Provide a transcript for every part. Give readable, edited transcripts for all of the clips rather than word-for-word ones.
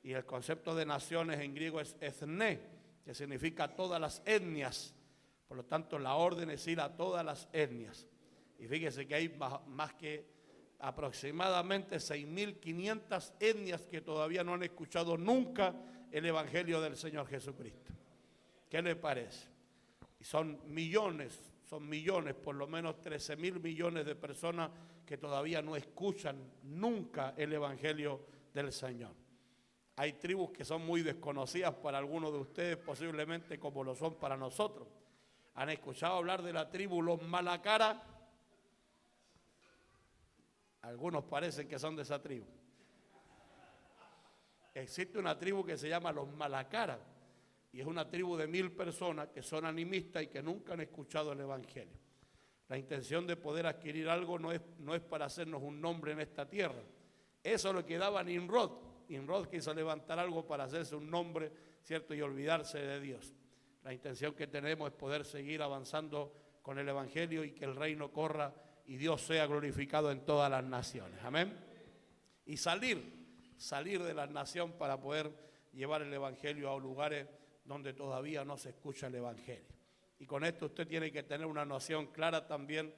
y el concepto de naciones en griego es ethné, que significa todas las etnias. Por lo tanto, la orden es ir a todas las etnias. Y fíjese que hay más que aproximadamente 6.500 etnias que todavía no han escuchado nunca el Evangelio del Señor Jesucristo. ¿Qué le parece? Y son millones, por lo menos 13.000 millones de personas que todavía no escuchan nunca el Evangelio del Señor. Hay tribus que son muy desconocidas para algunos de ustedes, posiblemente como lo son para nosotros. ¿Han escuchado hablar de la tribu los Malacara? Algunos parecen que son de esa tribu. Existe una tribu que se llama los Malacara, y es una tribu de 1.000 personas que son animistas y que nunca han escuchado el Evangelio. La intención de poder adquirir algo no es para hacernos un nombre en esta tierra. Eso es lo que daba Nimrod. Nimrod quiso levantar algo para hacerse un nombre, ¿cierto? Y olvidarse de Dios. La intención que tenemos es poder seguir avanzando con el Evangelio y que el reino corra y Dios sea glorificado en todas las naciones. Amén. Y salir de la nación para poder llevar el Evangelio a lugares donde todavía no se escucha el Evangelio. Y con esto usted tiene que tener una noción clara también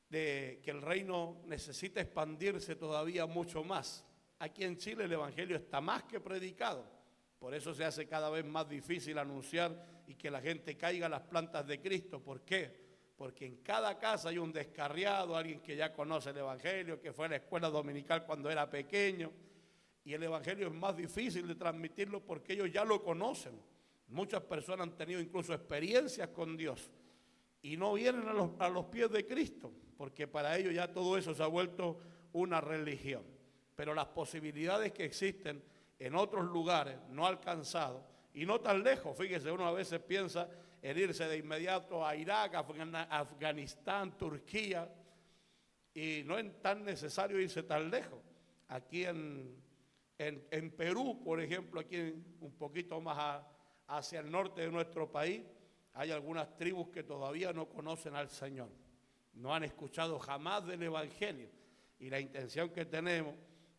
de que el reino necesita expandirse todavía mucho más. Aquí en Chile el Evangelio está más que predicado. Por eso se hace cada vez más difícil anunciar y que la gente caiga a las plantas de Cristo. ¿Por qué? Porque en cada casa hay un descarriado, alguien que ya conoce el Evangelio, que fue a la escuela dominical cuando era pequeño. Y el Evangelio es más difícil de transmitirlo porque ellos ya lo conocen. Muchas personas han tenido incluso experiencias con Dios y no vienen a los pies de Cristo, porque para ellos ya todo eso se ha vuelto una religión. Pero las posibilidades que existen en otros lugares no alcanzados y no tan lejos, fíjese, uno a veces piensa en irse de inmediato a Irak, Afganistán, Turquía, y no es tan necesario irse tan lejos. Aquí en Perú, por ejemplo, aquí un poquito más hacia el norte de nuestro país, hay algunas tribus que todavía no conocen al Señor, no han escuchado jamás del Evangelio, y la intención que tenemos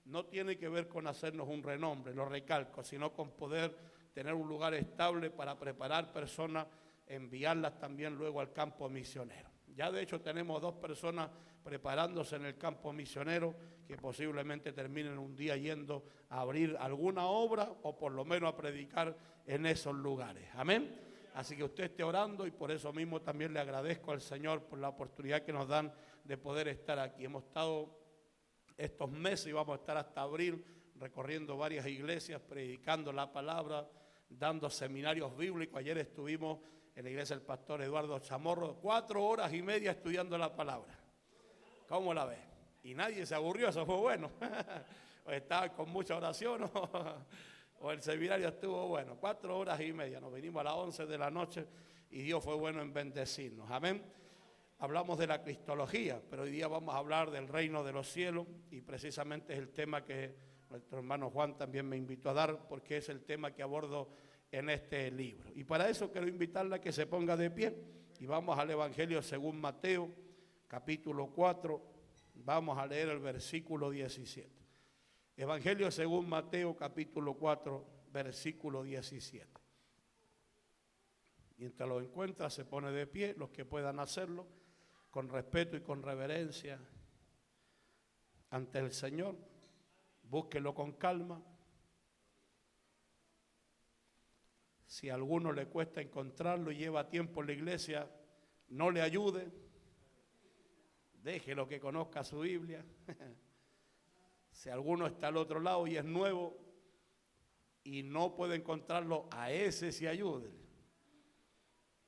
no tiene que ver con hacernos un renombre, lo recalco, sino con poder tener un lugar estable para preparar personas, enviarlas también luego al campo misionero. Ya de hecho tenemos 2 personas preparándose en el campo misionero que posiblemente terminen un día yendo a abrir alguna obra o por lo menos a predicar en esos lugares. Amén. Así que usted esté orando y por eso mismo también le agradezco al Señor por la oportunidad que nos dan de poder estar aquí. Hemos estado estos meses y vamos a estar hasta abril recorriendo varias iglesias, predicando la palabra, dando seminarios bíblicos. Ayer estuvimos en la iglesia del pastor Eduardo Chamorro, 4 horas y media estudiando la palabra. ¿Cómo la ves? Y nadie se aburrió, eso fue bueno. O estaba con mucha oración o el seminario estuvo bueno. 4 horas y media, nos vinimos a las 11 de la noche y Dios fue bueno en bendecirnos. Amén. Hablamos de la cristología, pero hoy día vamos a hablar del reino de los cielos y precisamente es el tema que nuestro hermano Juan también me invitó a dar porque es el tema que abordo en este libro. Y para eso quiero invitarla a que se ponga de pie y vamos al Evangelio según Mateo, capítulo 4, vamos a leer el versículo 17. Evangelio según Mateo, capítulo 4, versículo 17. Mientras lo encuentra, se pone de pie, los que puedan hacerlo, con respeto y con reverencia ante el Señor. Búsquelo con calma. Si a alguno le cuesta encontrarlo y lleva tiempo en la iglesia, no le ayude. Déjelo que conozca su Biblia. Si alguno está al otro lado y es nuevo y no puede encontrarlo, a ese sí ayúdele.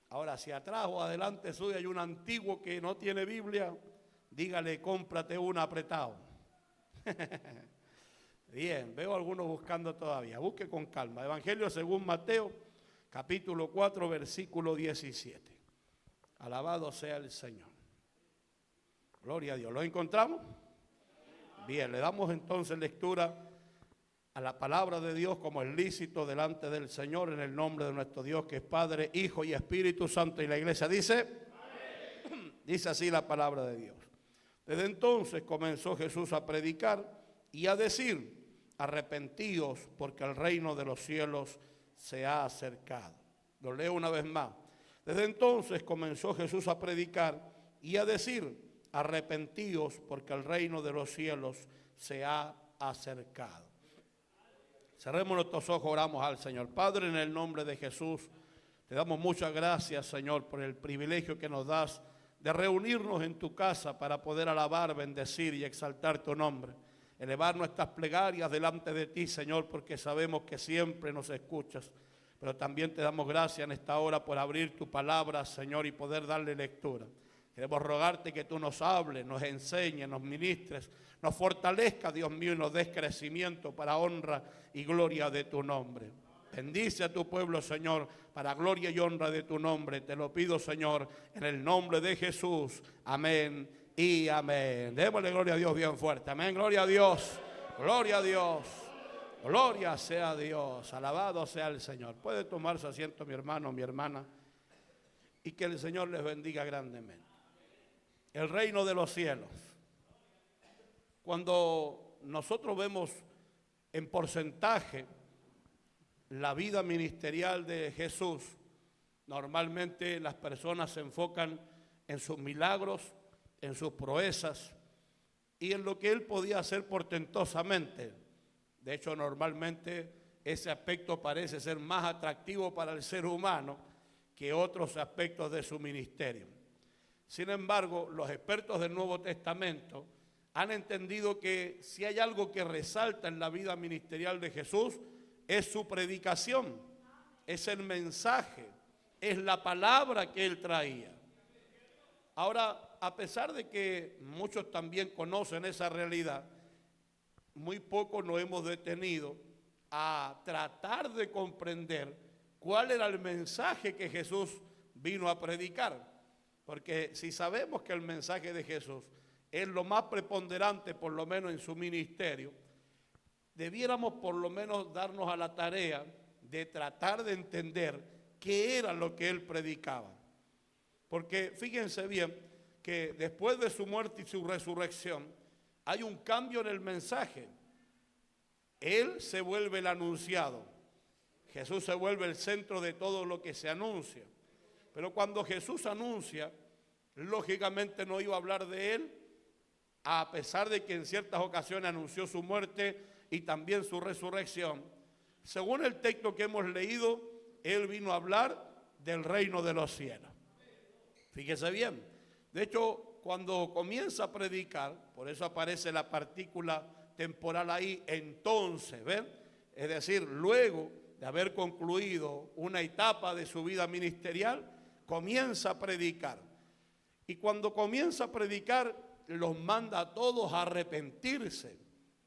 Ahora, si atrás o adelante suyo hay un antiguo que no tiene Biblia, dígale, cómprate una apretado. Bien, veo a algunos buscando todavía. Busque con calma. Evangelio según Mateo, capítulo 4, versículo 17. Alabado sea el Señor. Gloria a Dios. ¿Lo encontramos? Bien, le damos entonces lectura a la palabra de Dios como es lícito delante del Señor en el nombre de nuestro Dios que es Padre, Hijo y Espíritu Santo. Y la iglesia dice, dice así la palabra de Dios. Desde entonces comenzó Jesús a predicar y a decir, arrepentíos porque el reino de los cielos se ha acercado. Lo leo una vez más. Desde entonces comenzó Jesús a predicar y a decir, arrepentíos porque el reino de los cielos se ha acercado. Cerremos nuestros ojos, oramos al Señor. Padre, en el nombre de Jesús, te damos muchas gracias, Señor, por el privilegio que nos das de reunirnos en tu casa para poder alabar, bendecir y exaltar tu nombre. Elevar nuestras plegarias delante de ti, Señor, porque sabemos que siempre nos escuchas. Pero también te damos gracias en esta hora por abrir tu palabra, Señor, y poder darle lectura. Queremos rogarte que tú nos hables, nos enseñes, nos ministres, nos fortalezca, Dios mío, y nos des crecimiento para honra y gloria de tu nombre. Bendice a tu pueblo, Señor, para gloria y honra de tu nombre. Te lo pido, Señor, en el nombre de Jesús. Amén y amén. Démosle gloria a Dios bien fuerte. Amén, gloria a Dios. Gloria a Dios. Gloria sea a Dios. Alabado sea el Señor. Puede tomarse asiento mi hermano, mi hermana. Y que el Señor les bendiga grandemente. El reino de los cielos. Cuando nosotros vemos en porcentaje la vida ministerial de Jesús, normalmente las personas se enfocan en sus milagros, en sus proezas y en lo que él podía hacer portentosamente. De hecho, normalmente ese aspecto parece ser más atractivo para el ser humano que otros aspectos de su ministerio. Sin embargo, los expertos del Nuevo Testamento han entendido que si hay algo que resalta en la vida ministerial de Jesús, es su predicación, es el mensaje, es la palabra que él traía. Ahora, a pesar de que muchos también conocen esa realidad, muy poco nos hemos detenido a tratar de comprender cuál era el mensaje que Jesús vino a predicar. Porque si sabemos que el mensaje de Jesús es lo más preponderante, por lo menos en su ministerio, debiéramos por lo menos darnos a la tarea de tratar de entender qué era lo que él predicaba. Porque fíjense bien que después de su muerte y su resurrección hay un cambio en el mensaje. Él se vuelve el anunciado. Jesús se vuelve el centro de todo lo que se anuncia. Pero cuando Jesús anuncia, lógicamente no iba a hablar de él, a pesar de que en ciertas ocasiones anunció su muerte y también su resurrección. Según el texto que hemos leído, él vino a hablar del reino de los cielos. Fíjese bien. De hecho, cuando comienza a predicar, por eso aparece la partícula temporal ahí, entonces, ¿ven? Es decir, luego de haber concluido una etapa de su vida ministerial, comienza a predicar. Y cuando comienza a predicar, los manda a todos a arrepentirse.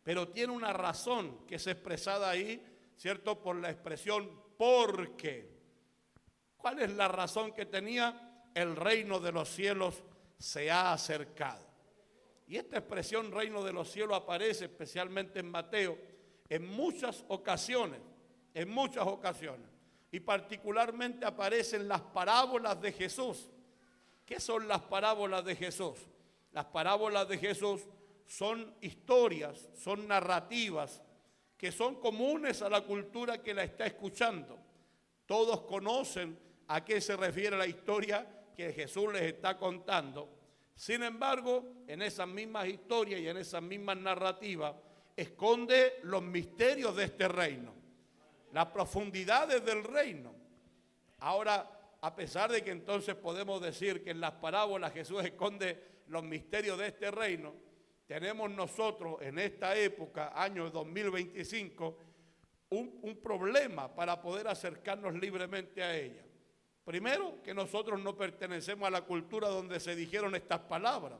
Pero tiene una razón que es expresada ahí, ¿cierto? Por la expresión porque. ¿Cuál es la razón que tenía? El reino de los cielos se ha acercado. Y esta expresión reino de los cielos aparece especialmente en Mateo en muchas ocasiones. Y particularmente aparecen las parábolas de Jesús. ¿Qué son las parábolas de Jesús? Las parábolas de Jesús son historias, son narrativas que son comunes a la cultura que la está escuchando. Todos conocen a qué se refiere la historia que Jesús les está contando. Sin embargo, en esas mismas historias y en esas mismas narrativas esconde los misterios de este reino, las profundidades del reino. Ahora, a pesar de que entonces podemos decir que en las parábolas Jesús esconde los misterios de este reino, tenemos nosotros en esta época, año 2025, un problema para poder acercarnos libremente a ella. Primero, que nosotros no pertenecemos a la cultura donde se dijeron estas palabras.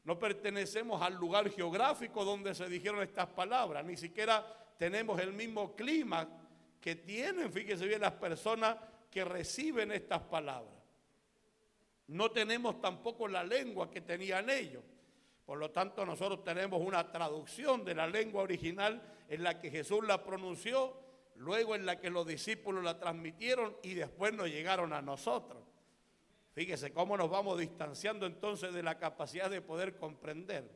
No pertenecemos al lugar geográfico donde se dijeron estas palabras. Ni siquiera tenemos el mismo clima que tienen, fíjense bien, las personas que reciben estas palabras. No tenemos tampoco la lengua que tenían ellos. Por lo tanto, nosotros tenemos una traducción de la lengua original en la que Jesús la pronunció, luego en la que los discípulos la transmitieron y después nos llegaron a nosotros. Fíjese cómo nos vamos distanciando entonces de la capacidad de poder comprender.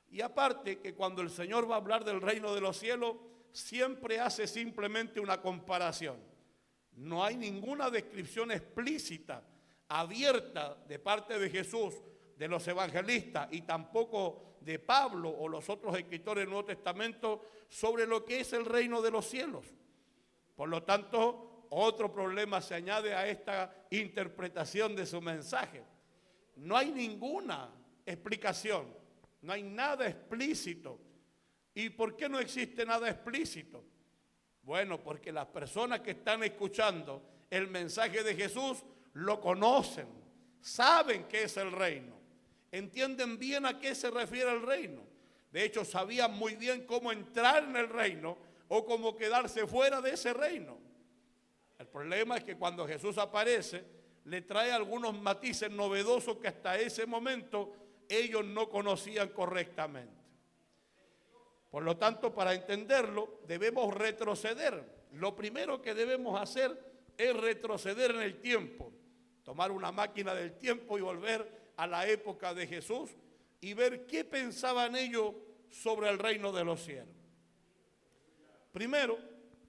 Y aparte que cuando el Señor va a hablar del reino de los cielos, siempre hace simplemente una comparación. No hay ninguna descripción explícita, abierta de parte de Jesús, de los evangelistas y tampoco de Pablo o los otros escritores del Nuevo Testamento sobre lo que es el reino de los cielos. Por lo tanto, otro problema se añade a esta interpretación de su mensaje. No hay ninguna explicación, no hay nada explícito. ¿Y por qué no existe nada explícito? Bueno, porque las personas que están escuchando el mensaje de Jesús lo conocen, saben qué es el reino, entienden bien a qué se refiere el reino. De hecho, sabían muy bien cómo entrar en el reino o cómo quedarse fuera de ese reino. El problema es que cuando Jesús aparece, le trae algunos matices novedosos que hasta ese momento ellos no conocían correctamente. Por lo tanto, para entenderlo, debemos retroceder. Lo primero que debemos hacer es retroceder en el tiempo, tomar una máquina del tiempo y volver a la época de Jesús y ver qué pensaban ellos sobre el reino de los cielos. Primero,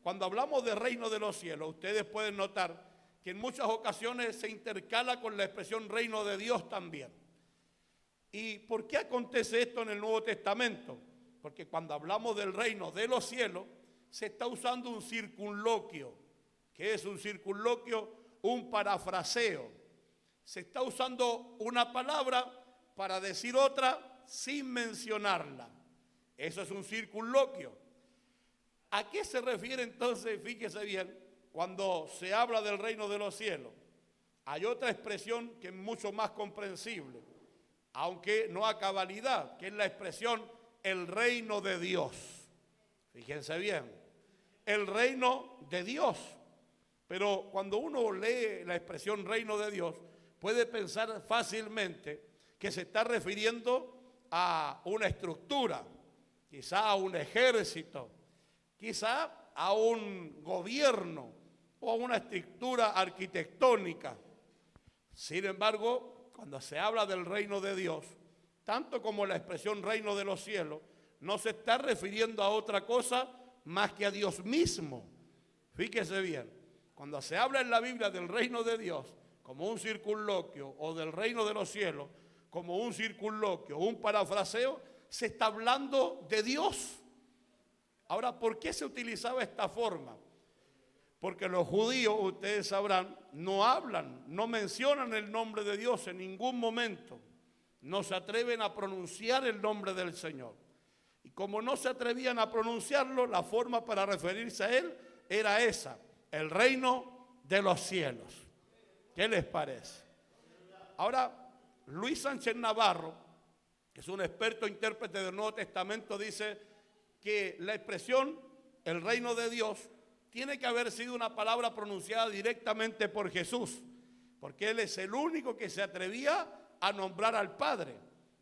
cuando hablamos del reino de los cielos, ustedes pueden notar que en muchas ocasiones se intercala con la expresión reino de Dios también. ¿Y por qué acontece esto en el Nuevo Testamento? Porque cuando hablamos del reino de los cielos, se está usando un circunloquio. ¿Qué es un circunloquio? Un parafraseo. Se está usando una palabra para decir otra sin mencionarla. Eso es un circunloquio. ¿A qué se refiere entonces? Fíjese bien, cuando se habla del reino de los cielos. Hay otra expresión que es mucho más comprensible, aunque no a cabalidad, que es la expresión el reino de Dios. Fíjense bien, el reino de Dios. Pero cuando uno lee la expresión reino de Dios, puede pensar fácilmente que se está refiriendo a una estructura, quizá a un ejército, quizá a un gobierno o a una estructura arquitectónica. Sin embargo, cuando se habla del reino de Dios, tanto como la expresión reino de los cielos, no se está refiriendo a otra cosa más que a Dios mismo. Fíjese bien, cuando se habla en la Biblia del reino de Dios como un circunloquio o del reino de los cielos como un circunloquio, un parafraseo, se está hablando de Dios. Ahora, ¿por qué se utilizaba esta forma? Porque los judíos, ustedes sabrán, no hablan, no mencionan el nombre de Dios en ningún momento. No se atreven a pronunciar el nombre del Señor. Y como no se atrevían a pronunciarlo, la forma para referirse a Él era esa, el reino de los cielos. ¿Qué les parece? Ahora, Luis Sánchez Navarro, que es un experto intérprete del Nuevo Testamento, dice que la expresión el reino de Dios tiene que haber sido una palabra pronunciada directamente por Jesús, porque Él es el único que se atrevía a nombrar al Padre.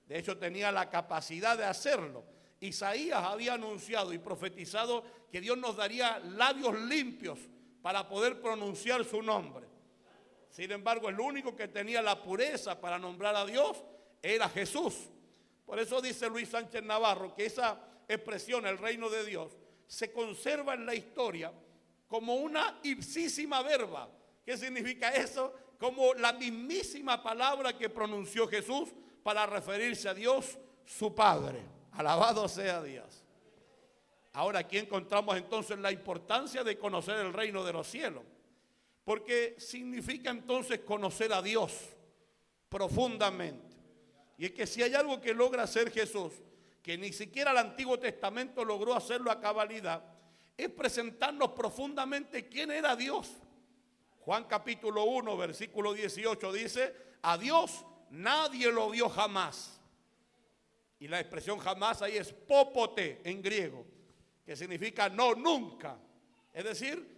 De hecho, tenía la capacidad de hacerlo. Isaías había anunciado y profetizado que Dios nos daría labios limpios para poder pronunciar su nombre. Sin embargo, el único que tenía la pureza para nombrar a Dios era Jesús. Por eso dice Luis Sánchez Navarro que esa expresión, el reino de Dios, se conserva en la historia como una ipsísima verba. ¿Qué significa eso? Como la mismísima palabra que pronunció Jesús para referirse a Dios, su Padre. Alabado sea Dios. Ahora, aquí encontramos entonces la importancia de conocer el reino de los cielos, porque significa entonces conocer a Dios profundamente. Y es que si hay algo que logra hacer Jesús, que ni siquiera el Antiguo Testamento logró hacerlo a cabalidad, es presentarnos profundamente quién era Dios. Juan capítulo 1, versículo 18 dice, a Dios nadie lo vio jamás. Y la expresión jamás ahí es pópote en griego, que significa no, nunca. Es decir,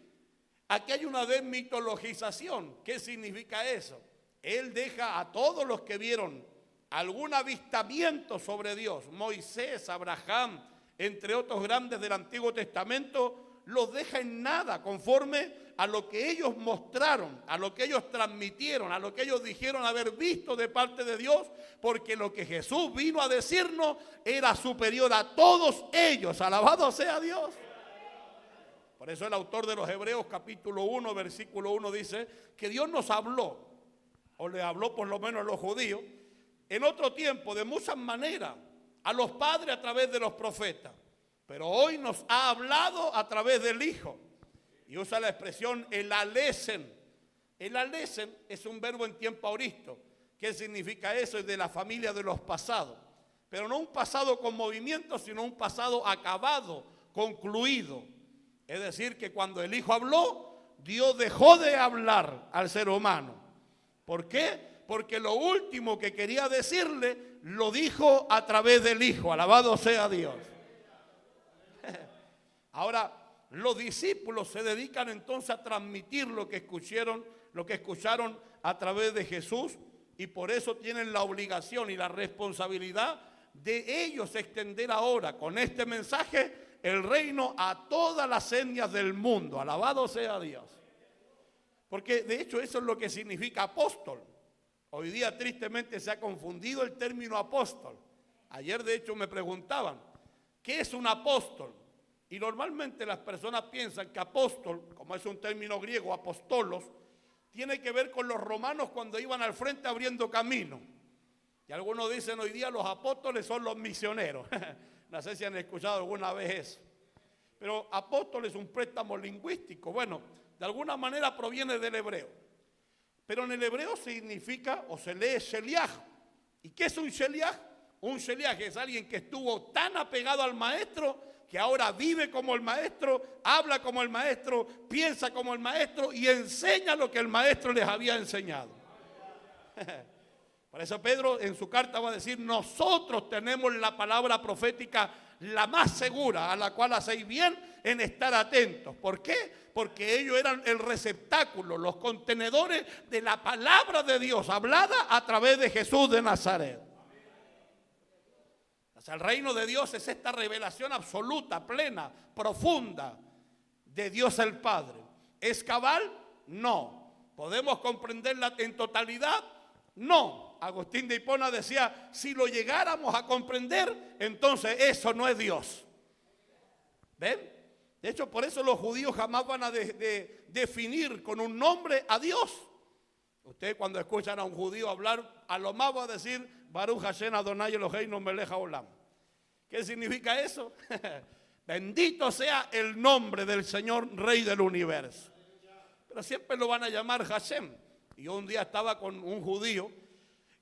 aquí hay una desmitologización. ¿Qué significa eso? Él deja a todos los que vieron algún avistamiento sobre Dios, Moisés, Abraham, entre otros grandes del Antiguo Testamento, los deja en nada conforme a lo que ellos mostraron, a lo que ellos transmitieron, a lo que ellos dijeron haber visto de parte de Dios, porque lo que Jesús vino a decirnos era superior a todos ellos. Alabado sea Dios. Por eso el autor de los Hebreos capítulo 1, versículo 1 dice que Dios nos habló, o le habló por lo menos a los judíos, en otro tiempo de muchas maneras, a los padres a través de los profetas. Pero hoy nos ha hablado a través del Hijo. Y usa la expresión el alesen. El alesen es un verbo en tiempo aoristo. ¿Qué significa eso? Es de la familia de los pasados. Pero no un pasado con movimiento, sino un pasado acabado, concluido. Es decir, que cuando el Hijo habló, Dios dejó de hablar al ser humano. ¿Por qué? Porque lo último que quería decirle, lo dijo a través del Hijo. Alabado sea Dios. Ahora, los discípulos se dedican entonces a transmitir lo que escucharon a través de Jesús, y por eso tienen la obligación y la responsabilidad de ellos extender ahora con este mensaje el reino a todas las etnias del mundo. Alabado sea Dios. Porque de hecho eso es lo que significa apóstol. Hoy día tristemente se ha confundido el término apóstol. Ayer de hecho me preguntaban, ¿qué es un apóstol? Y normalmente las personas piensan que apóstol, como es un término griego, apostolos, tiene que ver con los romanos cuando iban al frente abriendo camino. Y algunos dicen hoy día los apóstoles son los misioneros. No sé si han escuchado alguna vez eso. Pero apóstol es un préstamo lingüístico. Bueno, de alguna manera proviene del hebreo. Pero en el hebreo significa o se lee sheliach. ¿Y qué es un sheliach? Un sheliach es alguien que estuvo tan apegado al maestro que ahora vive como el maestro, habla como el maestro, piensa como el maestro y enseña lo que el maestro les había enseñado. Por eso Pedro en su carta va a decir, nosotros tenemos la palabra profética la más segura, a la cual hacéis bien en estar atentos. ¿Por qué? Porque ellos eran el receptáculo, los contenedores de la palabra de Dios hablada a través de Jesús de Nazaret. O sea, el reino de Dios es esta revelación absoluta, plena, profunda de Dios el Padre. ¿Es cabal? No. ¿Podemos comprenderla en totalidad? No. Agustín de Hipona decía, si lo llegáramos a comprender, entonces eso no es Dios. ¿Ven? De hecho, por eso los judíos jamás van a definir con un nombre a Dios. Ustedes cuando escuchan a un judío hablar, a lo más va a decir, Baruch Hashem Adonai Eloheinu melech haolam. ¿Qué significa eso? Bendito sea el nombre del Señor Rey del universo. Pero siempre lo van a llamar Hashem. Y yo un día estaba con un judío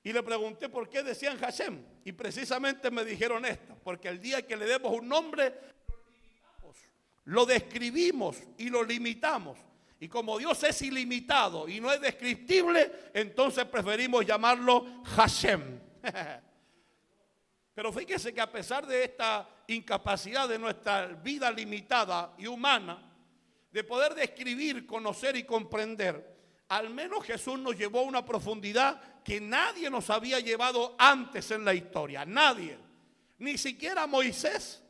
y le pregunté por qué decían Hashem. Y precisamente me dijeron esto, porque el día que le demos un nombre, lo describimos y lo limitamos. Y como Dios es ilimitado y no es descriptible, entonces preferimos llamarlo Hashem. Pero fíjese que a pesar de esta incapacidad de nuestra vida limitada y humana, de poder describir, conocer y comprender, al menos Jesús nos llevó a una profundidad que nadie nos había llevado antes en la historia. Nadie. Ni siquiera Moisés.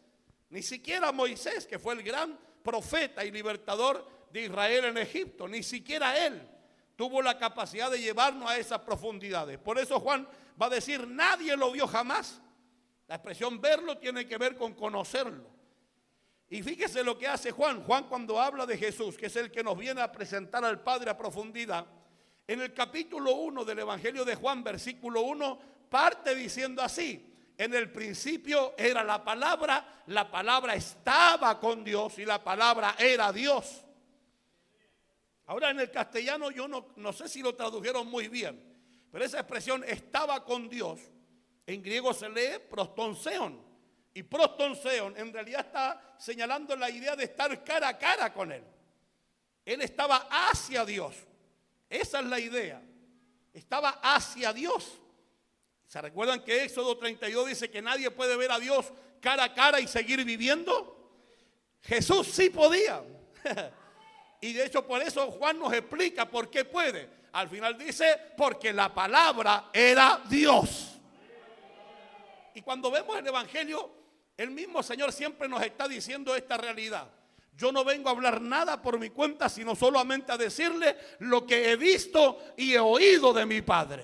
Ni siquiera Moisés, que fue el gran profeta y libertador de Israel en Egipto. Ni siquiera él tuvo la capacidad de llevarnos a esas profundidades. Por eso Juan va a decir, nadie lo vio jamás. La expresión verlo tiene que ver con conocerlo. Y fíjese lo que hace Juan. Juan cuando habla de Jesús, que es el que nos viene a presentar al Padre a profundidad, en el capítulo 1 del Evangelio de Juan, versículo 1, parte diciendo así, en el principio era la palabra estaba con Dios y la palabra era Dios. Ahora en el castellano yo no sé si lo tradujeron muy bien, pero esa expresión estaba con Dios, en griego se lee prostonseon. Y prostonseon en realidad está señalando la idea de estar cara a cara con Él. Él estaba hacia Dios. Esa es la idea. Estaba hacia Dios. ¿Se recuerdan que Éxodo 32 dice que nadie puede ver a Dios cara a cara y seguir viviendo? Jesús sí podía. Y de hecho por eso Juan nos explica por qué puede. Al final dice, porque la palabra era Dios. Y cuando vemos el Evangelio, el mismo Señor siempre nos está diciendo esta realidad. Yo no vengo a hablar nada por mi cuenta, sino solamente a decirle lo que he visto y he oído de mi Padre.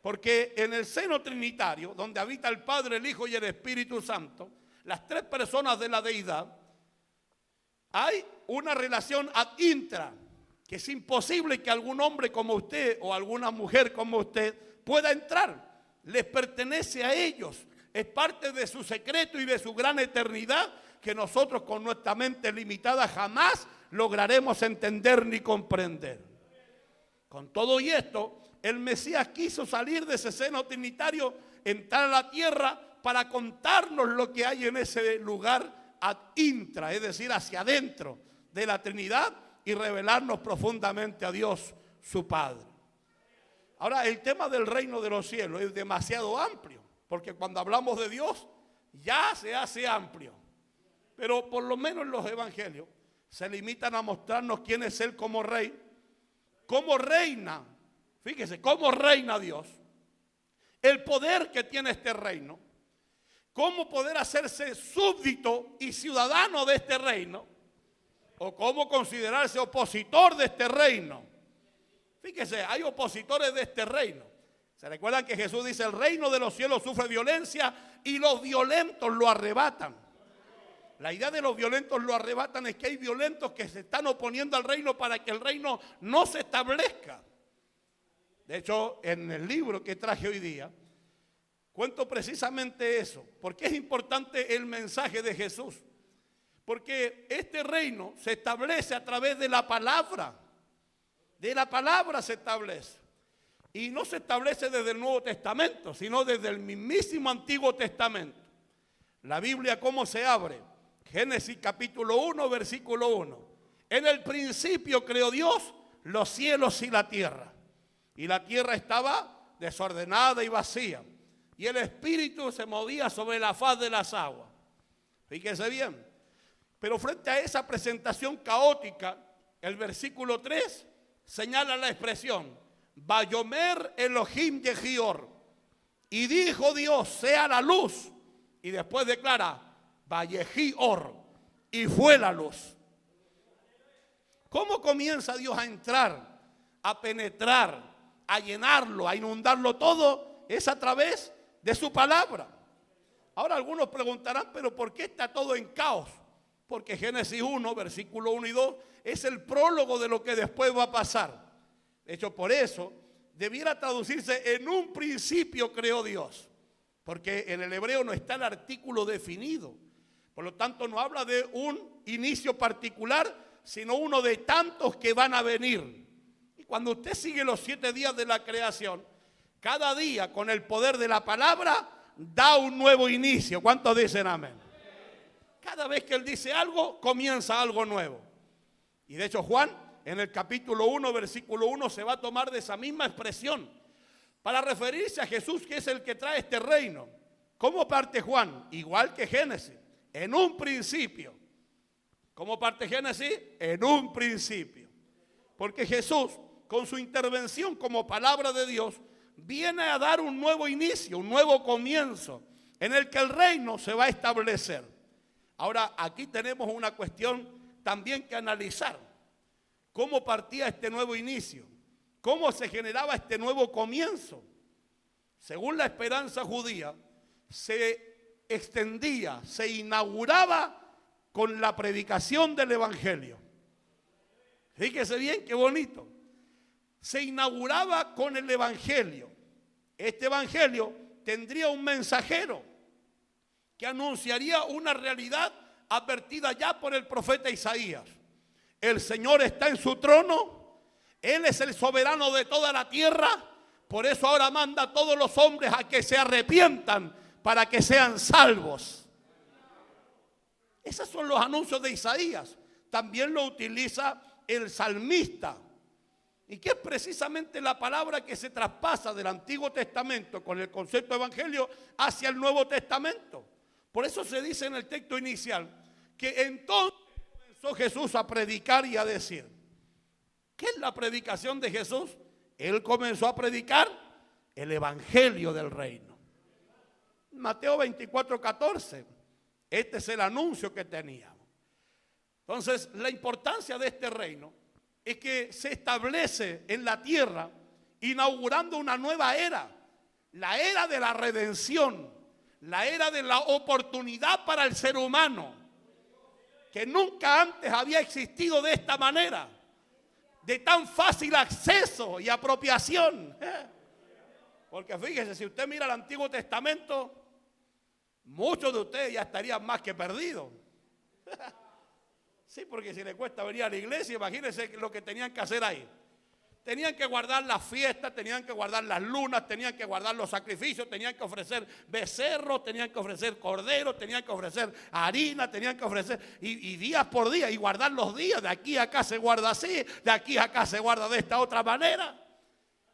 Porque en el seno trinitario, donde habita el Padre, el Hijo y el Espíritu Santo, las tres personas de la deidad, Hay una relación ad intra, que es imposible que algún hombre como usted o alguna mujer como usted pueda entrar. Les pertenece a ellos. Es parte de su secreto y de su gran eternidad que nosotros con nuestra mente limitada jamás lograremos entender ni comprender. Con todo y esto, el Mesías quiso salir de ese seno trinitario, entrar a la tierra para contarnos lo que hay en ese lugar ad intra, es decir, hacia adentro de la Trinidad, y revelarnos profundamente a Dios, su Padre. Ahora, el tema del reino de los cielos es demasiado amplio, porque cuando hablamos de Dios ya se hace amplio. Pero por lo menos en los evangelios se limitan a mostrarnos quién es Él como rey, cómo reina, fíjese, cómo reina Dios, el poder que tiene este reino, cómo poder hacerse súbdito y ciudadano de este reino, o cómo considerarse opositor de este reino. Fíjese, hay opositores de este reino. ¿Se recuerdan que Jesús dice, el reino de los cielos sufre violencia y los violentos lo arrebatan? La idea de los violentos lo arrebatan es que hay violentos que se están oponiendo al reino para que el reino no se establezca. De hecho, en el libro que traje hoy día, cuento precisamente eso. Porque es importante el mensaje de Jesús. Porque este reino se establece a través de la palabra. De la palabra se establece. Y no se establece desde el Nuevo Testamento, sino desde el mismísimo Antiguo Testamento. La Biblia, ¿cómo se abre? Génesis capítulo 1, versículo 1. En el principio creó Dios los cielos y la tierra. Y la tierra estaba desordenada y vacía. Y el Espíritu se movía sobre la faz de las aguas. Fíjese bien. Pero frente a esa presentación caótica, el versículo 3 señala la expresión Vayomer Elohim Yehior. Y dijo Dios, sea la luz. Y después declara Vayehior. Y fue la luz. ¿Cómo comienza Dios a entrar, a penetrar, a llenarlo, a inundarlo todo? Es a través de su palabra. Ahora algunos preguntarán, pero ¿por qué está todo en caos? Porque Génesis 1, versículo 1 y 2 es el prólogo de lo que después va a pasar. De hecho, por eso debiera traducirse en un principio creó Dios. Porque en el hebreo no está el artículo definido. Por lo tanto, no habla de un inicio particular, sino uno de tantos que van a venir. Y cuando usted sigue los 7 días de la creación, cada día con el poder de la palabra da un nuevo inicio. ¿Cuántos dicen amén? Cada vez que Él dice algo, comienza algo nuevo. Y de hecho Juan, en el capítulo 1, versículo 1, se va a tomar de esa misma expresión para referirse a Jesús, que es el que trae este reino. ¿Cómo parte Juan? Igual que Génesis, en un principio. ¿Cómo parte Génesis? En un principio. Porque Jesús, con su intervención como palabra de Dios, viene a dar un nuevo inicio, un nuevo comienzo, en el que el reino se va a establecer. Ahora, aquí tenemos una cuestión también que analizar. ¿Cómo partía este nuevo inicio? ¿Cómo se generaba este nuevo comienzo? Según la esperanza judía, se extendía, se inauguraba con la predicación del Evangelio. Fíjese bien, qué bonito. Se inauguraba con el Evangelio. Este Evangelio tendría un mensajero que anunciaría una realidad advertida ya por el profeta Isaías. El Señor está en su trono, Él es el soberano de toda la tierra, por eso ahora manda a todos los hombres a que se arrepientan para que sean salvos. Esos son los anuncios de Isaías. También lo utiliza el salmista. Y que es precisamente la palabra que se traspasa del Antiguo Testamento con el concepto de evangelio hacia el Nuevo Testamento. Por eso se dice en el texto inicial que entonces comenzó Jesús a predicar y a decir. ¿Qué es la predicación de Jesús? Él comenzó a predicar el evangelio del reino. Mateo 24:14. Este es el anuncio que teníamos. Entonces, la importancia de este reino es que se establece en la tierra inaugurando una nueva era, la era de la redención, la era de la oportunidad para el ser humano. que nunca antes había existido de esta manera, de tan fácil acceso y apropiación. Porque fíjese, si usted mira el Antiguo Testamento, muchos de ustedes ya estarían más que perdidos. Sí, porque si le cuesta venir a la iglesia, imagínense lo que tenían que hacer ahí. Tenían que guardar las fiestas, tenían que guardar las lunas, tenían que guardar los sacrificios, tenían que ofrecer becerros, tenían que ofrecer corderos, tenían que ofrecer harina, tenían que ofrecer, y días por día, y guardar los días. De aquí a acá se guarda así, de aquí a acá se guarda de esta otra manera.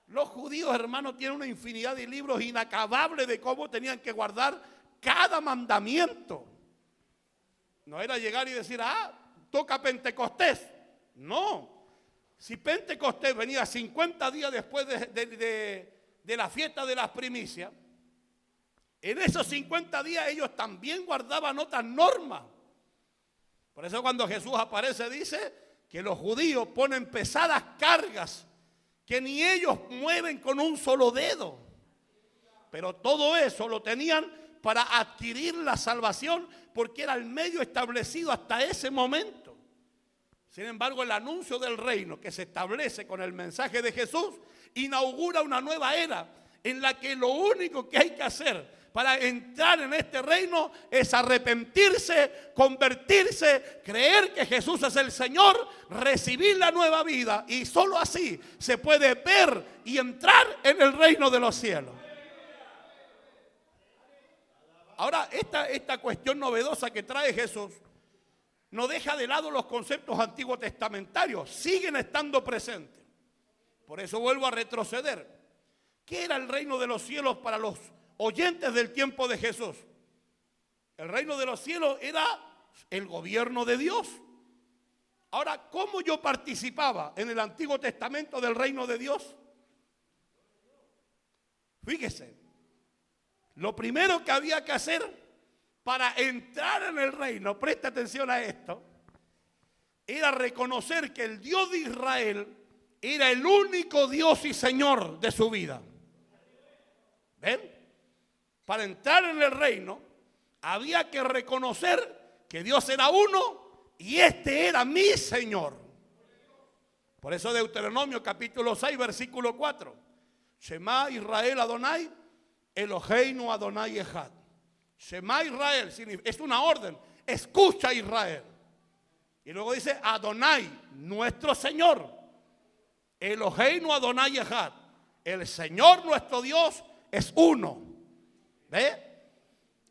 Los judíos, hermanos, tienen una infinidad de libros inacabables de cómo tenían que guardar cada mandamiento. No era llegar y decir, toca Pentecostés. No. Si Pentecostés venía 50 días después de la fiesta de las primicias, en esos 50 días ellos también guardaban otras normas. Por eso cuando Jesús aparece dice que los judíos ponen pesadas cargas que ni ellos mueven con un solo dedo. Pero todo eso lo tenían para adquirir la salvación porque era el medio establecido hasta ese momento. Sin embargo, el anuncio del reino que se establece con el mensaje de Jesús inaugura una nueva era en la que lo único que hay que hacer para entrar en este reino es arrepentirse, convertirse, creer que Jesús es el Señor, recibir la nueva vida, y solo así se puede ver y entrar en el reino de los cielos. Ahora, esta cuestión novedosa que trae Jesús no deja de lado los conceptos antiguos testamentarios, siguen estando presentes. Por eso vuelvo a retroceder. ¿Qué era el reino de los cielos para los oyentes del tiempo de Jesús? El reino de los cielos era el gobierno de Dios. Ahora, ¿cómo yo participaba en el Antiguo Testamento del reino de Dios? Fíjese, lo primero que había que hacer para entrar en el reino, presta atención a esto, era reconocer que el Dios de Israel era el único Dios y Señor de su vida. ¿Ven? Para entrar en el reino había que reconocer que Dios era uno y este era mi Señor. Por eso Deuteronomio capítulo 6 versículo 4. Shema Israel Adonai, Eloheinu Adonai Echad. Shema Israel, es una orden, escucha Israel. Y luego dice Adonai, nuestro Señor. Eloheinu Adonai Echad. El Señor nuestro Dios es uno. ¿Ve?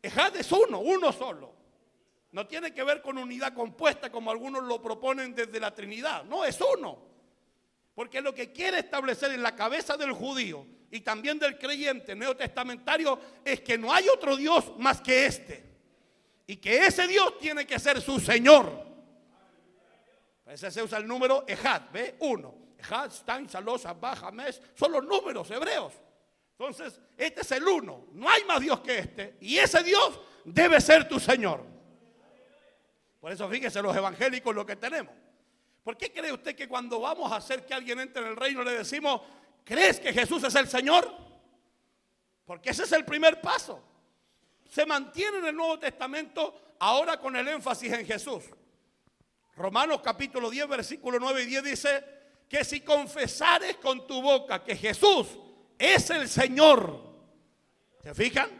Echad es uno solo. No tiene que ver con unidad compuesta como algunos lo proponen desde la Trinidad. No, es uno. Porque lo que quiere establecer en la cabeza del judío y también del creyente neotestamentario es que no hay otro Dios más que este. Y que ese Dios tiene que ser su Señor. A veces se usa el número Echad, ¿ve? Uno. Echad, Stain, Shalosh, Abba, Hamesh, son los números hebreos. Entonces, este es el uno. No hay más Dios que este. Y ese Dios debe ser tu Señor. Por eso fíjese los evangélicos lo que tenemos. ¿Por qué cree usted que cuando vamos a hacer que alguien entre en el reino le decimos, ¿crees que Jesús es el Señor? Porque ese es el primer paso. Se mantiene en el Nuevo Testamento ahora con el énfasis en Jesús. Romanos capítulo 10 versículo 9 y 10 dice que si confesares con tu boca que Jesús es el Señor. ¿Se fijan?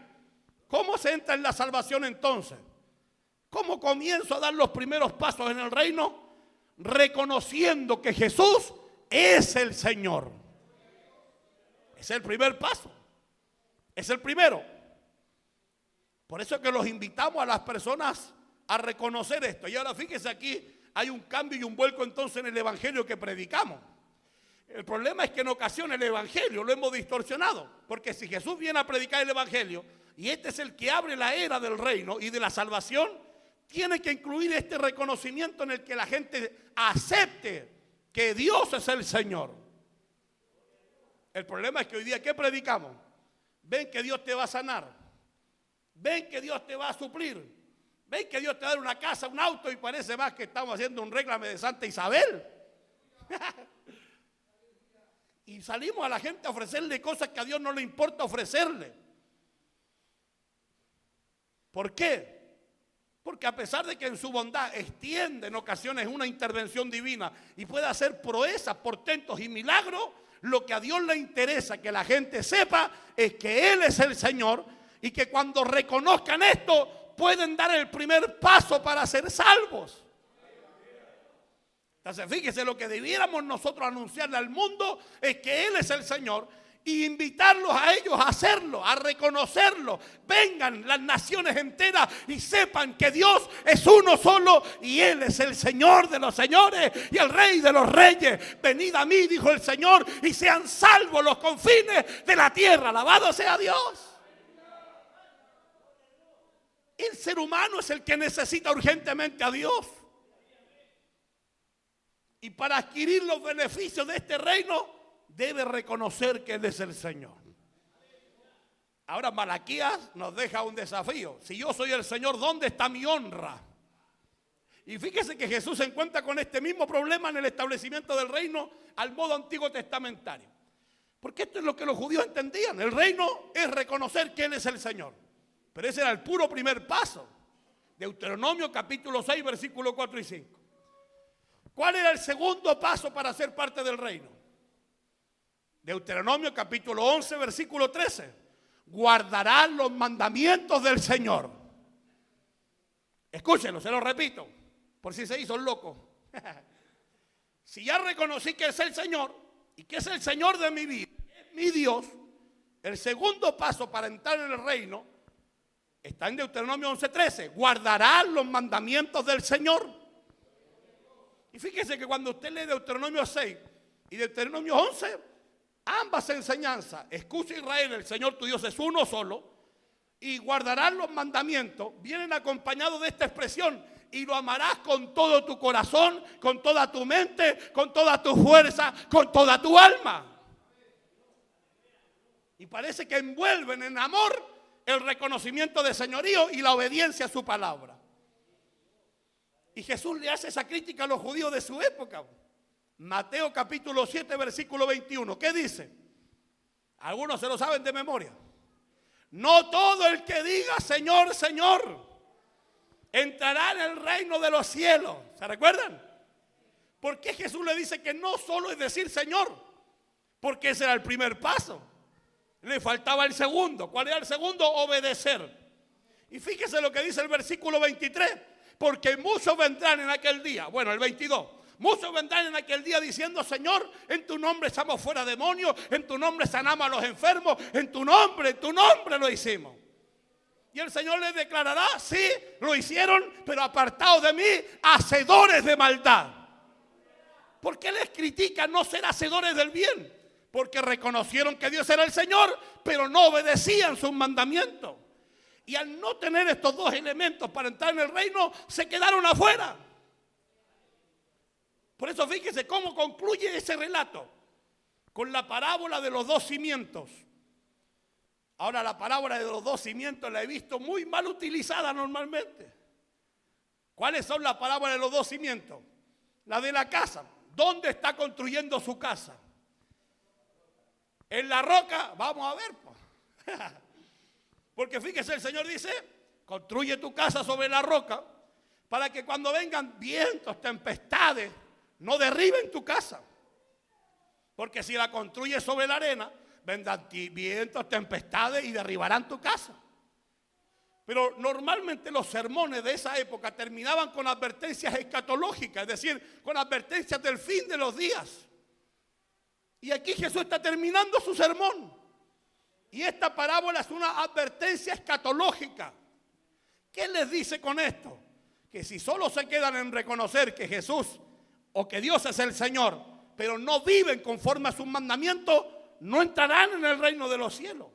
¿Cómo se entra en la salvación entonces? ¿Cómo comienzo a dar los primeros pasos en el reino? Reconociendo que Jesús es el Señor. Es el primer paso. Es el primero. Por eso es que los invitamos a las personas a reconocer esto. Y ahora fíjese aquí, hay un cambio y un vuelco entonces en el evangelio que predicamos. El problema es que en ocasiones el evangelio lo hemos distorsionado. Porque si Jesús viene a predicar el evangelio y este es el que abre la era del reino y de la salvación, tiene que incluir este reconocimiento en el que la gente acepte que Dios es el Señor. El problema es que hoy día, ¿qué predicamos? Ven que Dios te va a sanar. Ven que Dios te va a suplir. Ven que Dios te va a dar una casa, un auto, y parece más que estamos haciendo un réclame de Santa Isabel. Y salimos a la gente a ofrecerle cosas que a Dios no le importa ofrecerle. ¿Por qué? Porque a pesar de que en su bondad extiende en ocasiones una intervención divina y puede hacer proezas, portentos y milagros, lo que a Dios le interesa que la gente sepa es que Él es el Señor y que cuando reconozcan esto pueden dar el primer paso para ser salvos. Entonces fíjese, lo que debiéramos nosotros anunciarle al mundo es que Él es el Señor y invitarlos a ellos a hacerlo, a reconocerlo. Vengan las naciones enteras y sepan que Dios es uno solo y Él es el Señor de los señores y el Rey de los reyes. Venid a mí, dijo el Señor, y sean salvos los confines de la tierra. Alabado sea Dios. El ser humano es el que necesita urgentemente a Dios. Y para adquirir los beneficios de este reino, debe reconocer que Él es el Señor. Ahora Malaquías nos deja un desafío. Si yo soy el Señor, ¿dónde está mi honra? Y fíjese que Jesús se encuentra con este mismo problema en el establecimiento del reino al modo antiguo testamentario. Porque esto es lo que los judíos entendían. El reino es reconocer que Él es el Señor. Pero ese era el puro primer paso. Deuteronomio capítulo 6, versículos 4 y 5. ¿Cuál era el segundo paso para ser parte del reino? Deuteronomio capítulo 11, versículo 13. Guardarán los mandamientos del Señor. Escúchenlo, se lo repito, por si se hizo loco. Si ya reconocí que es el Señor y que es el Señor de mi vida, es mi Dios, el segundo paso para entrar en el reino está en Deuteronomio 11, 13. Guardarán los mandamientos del Señor. Y fíjese que cuando usted lee Deuteronomio 6 y Deuteronomio 11, ambas enseñanzas, escucha Israel, el Señor tu Dios es uno solo, y guardarán los mandamientos, vienen acompañados de esta expresión: y lo amarás con todo tu corazón, con toda tu mente, con toda tu fuerza, con toda tu alma. Y parece que envuelven en amor el reconocimiento de señorío y la obediencia a su palabra. Y Jesús le hace esa crítica a los judíos de su época. Mateo capítulo 7, versículo 21. ¿Qué dice? Algunos se lo saben de memoria. No todo el que diga Señor, Señor, entrará en el reino de los cielos. ¿Se recuerdan? ¿Por qué Jesús le dice que no solo es decir Señor? Porque ese era el primer paso. Le faltaba el segundo. ¿Cuál era el segundo? Obedecer. Y fíjese lo que dice el versículo 23. Porque muchos vendrán en aquel día. Bueno, el 22. Muchos vendrán en aquel día diciendo: Señor, en tu nombre echamos fuera demonios, en tu nombre sanamos a los enfermos, en tu nombre lo hicimos. Y el Señor les declarará: sí, lo hicieron, pero apartados de mí, hacedores de maldad. ¿Por qué les critica no ser hacedores del bien? Porque reconocieron que Dios era el Señor, pero no obedecían sus mandamientos. Y al no tener estos dos elementos para entrar en el reino, se quedaron afuera. Por eso fíjese cómo concluye ese relato, con la parábola de los dos cimientos. Ahora, la parábola de los dos cimientos la he visto muy mal utilizada normalmente. ¿Cuáles son las parábolas de los dos cimientos? La de la casa. ¿Dónde está construyendo su casa? En la roca. Vamos a ver, pues. Porque fíjese, el Señor dice: construye tu casa sobre la roca, para que cuando vengan vientos, tempestades, no derriben tu casa. Porque si la construyes sobre la arena, vendrán vientos, tempestades y derribarán tu casa. Pero normalmente los sermones de esa época terminaban con advertencias escatológicas, es decir, con advertencias del fin de los días. Y aquí Jesús está terminando su sermón. Y esta parábola es una advertencia escatológica. ¿Qué les dice con esto? Que si solo se quedan en reconocer que Jesús o que Dios es el Señor, pero no viven conforme a sus mandamientos, no entrarán en el reino de los cielos.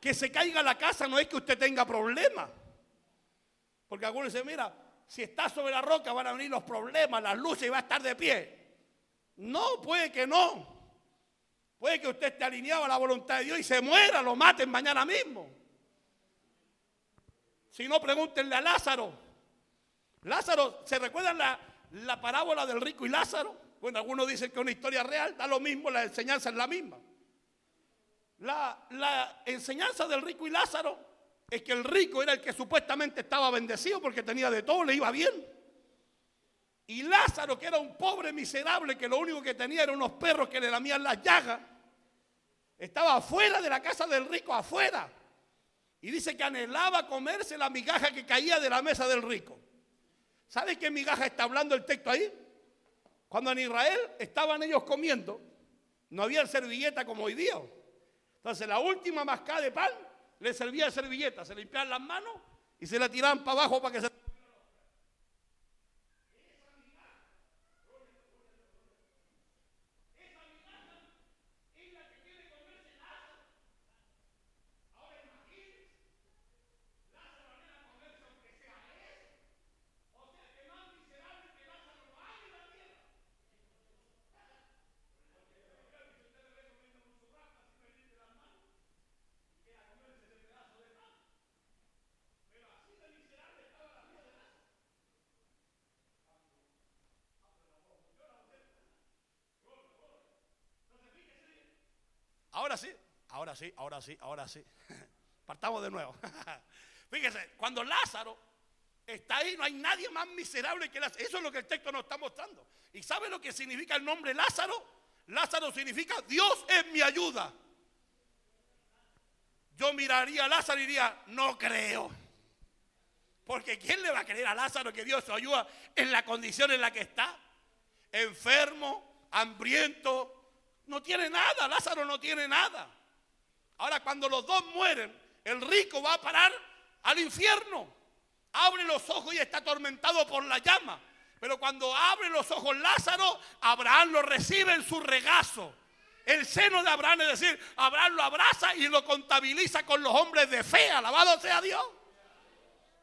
Que se caiga la casa no es que usted tenga problemas. Porque algunos dicen: mira, si está sobre la roca van a venir los problemas, las luces, y va a estar de pie. No, puede que no. Puede que usted esté alineado a la voluntad de Dios y se muera, lo maten mañana mismo. Si no, pregúntenle a Lázaro. Lázaro, ¿se recuerdan la parábola del rico y Lázaro? Bueno, algunos dicen que es una historia real, da lo mismo, la enseñanza es la misma. La enseñanza del rico y Lázaro es que el rico era el que supuestamente estaba bendecido porque tenía de todo, le iba bien. Y Lázaro, que era un pobre miserable, que lo único que tenía eran unos perros que le lamían las llagas, estaba afuera de la casa del rico, afuera. Y dice que anhelaba comerse la migaja que caía de la mesa del rico. ¿Sabe qué migaja está hablando el texto ahí? Cuando en Israel estaban ellos comiendo, no había servilleta como hoy día. Entonces la última mascada de pan le servía servilleta, se limpiaban las manos y se la tiraban para abajo para que se... Ahora sí, ahora sí, ahora sí, ahora sí. Partamos de nuevo. Fíjese, cuando Lázaro está ahí, no hay nadie más miserable que Lázaro. Eso es lo que el texto nos está mostrando. ¿Y sabe lo que significa el nombre Lázaro? Lázaro significa Dios es mi ayuda. Yo miraría a Lázaro y diría, no creo. Porque ¿quién le va a creer a Lázaro que Dios lo ayuda en la condición en la que está? Enfermo, hambriento, no tiene nada, Lázaro no tiene nada. Ahora cuando los dos mueren, el rico va a parar al infierno. Abre los ojos y está atormentado por la llama. Pero cuando abre los ojos Lázaro, Abraham lo recibe en su regazo. El seno de Abraham, es decir, Abraham lo abraza y lo contabiliza con los hombres de fe. Alabado sea Dios.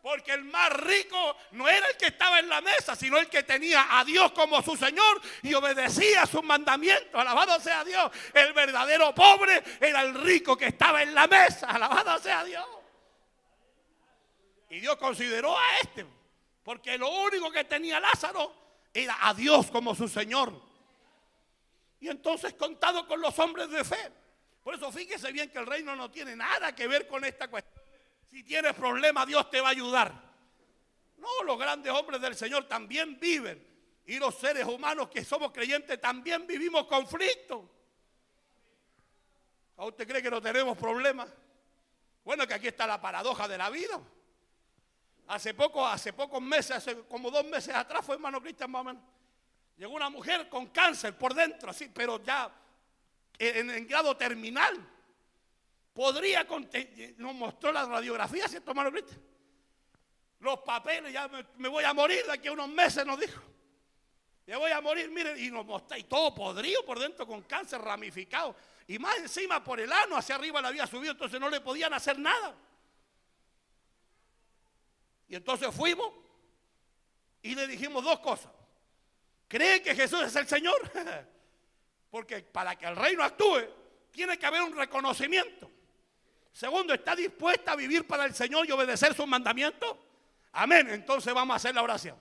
Porque el más rico no era el que estaba en la mesa, sino el que tenía a Dios como su Señor y obedecía sus mandamientos. Alabado sea Dios. El verdadero pobre era el rico que estaba en la mesa. Alabado sea Dios. Y Dios consideró a este, porque lo único que tenía Lázaro era a Dios como su Señor. Y entonces contado con los hombres de fe. Por eso fíjese bien que el reino no tiene nada que ver con esta cuestión. Si tienes problemas, Dios te va a ayudar. No, los grandes hombres del Señor también viven. Y los seres humanos que somos creyentes también vivimos conflictos. ¿A usted cree que no tenemos problemas? Bueno, que aquí está la paradoja de la vida. Hace pocos meses, hace como 2 meses atrás fue, hermano Cristian, más o menos, llegó una mujer con cáncer por dentro, así, pero ya en grado terminal. Nos mostró la radiografía, ¿cierto, hermano Cristian? Los papeles, ya me voy a morir de aquí a unos meses, nos dijo. Ya voy a morir, miren, y nos mostró, y todo podrido por dentro con cáncer ramificado. Y más encima por el ano hacia arriba le había subido, entonces no le podían hacer nada. Y entonces fuimos y le dijimos 2 cosas. ¿Cree que Jesús es el Señor? Porque para que el reino actúe, tiene que haber un reconocimiento. Segundo, ¿está dispuesta a vivir para el Señor y obedecer sus mandamientos? Amén. Entonces vamos a hacer la oración.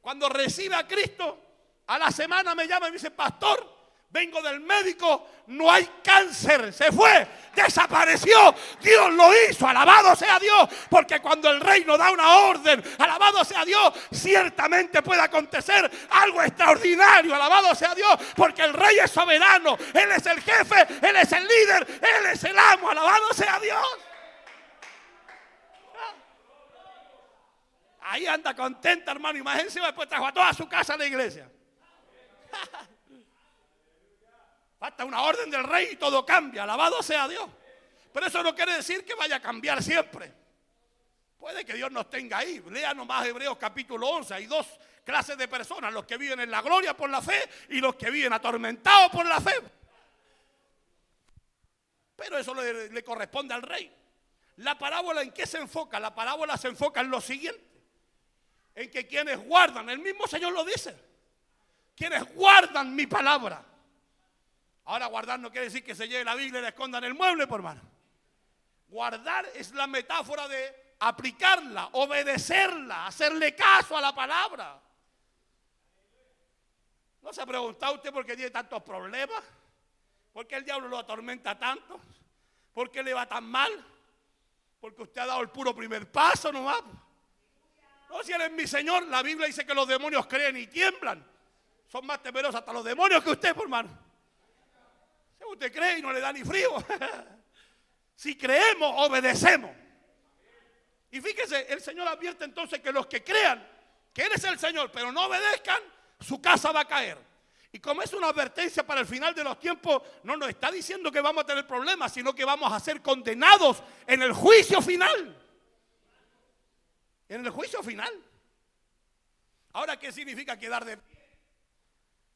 Cuando recibe a Cristo, a la semana me llama y me dice, pastor, vengo del médico, no hay cáncer, se fue, desapareció, Dios lo hizo, alabado sea Dios, porque cuando el reino da una orden, alabado sea Dios, ciertamente puede acontecer algo extraordinario, alabado sea Dios, porque el rey es soberano, Él es el jefe, Él es el líder, Él es el amo, alabado sea Dios. Ahí anda contenta, hermano, imagínense, después trajo a toda su casa a la iglesia. Falta una orden del rey y todo cambia, alabado sea Dios. Pero eso no quiere decir que vaya a cambiar siempre. Puede que Dios nos tenga ahí. Lea nomás Hebreos capítulo 11. Hay 2 clases de personas, los que viven en la gloria por la fe y los que viven atormentados por la fe. Pero eso le corresponde al rey. La parábola, ¿en qué se enfoca? La parábola se enfoca en lo siguiente. En que quienes guardan, el mismo Señor lo dice, quienes guardan mi palabra. Ahora guardar no quiere decir que se lleve la Biblia y la esconda en el mueble, por hermano. Guardar es la metáfora de aplicarla, obedecerla, hacerle caso a la palabra. ¿No se ha preguntado usted por qué tiene tantos problemas? ¿Por qué el diablo lo atormenta tanto? ¿Por qué le va tan mal? Porque usted ha dado el puro primer paso nomás. No, si Él es mi Señor, la Biblia dice que los demonios creen y tiemblan. Son más temerosos hasta los demonios que usted, hermano. Si usted cree y no le da ni frío. Si creemos, obedecemos. Y fíjese, el Señor advierte entonces que los que crean que Él es el Señor, pero no obedezcan, su casa va a caer. Y como es una advertencia para el final de los tiempos, no nos está diciendo que vamos a tener problemas, sino que vamos a ser condenados en el juicio final. En el juicio final. Ahora, ¿qué significa quedar de pie?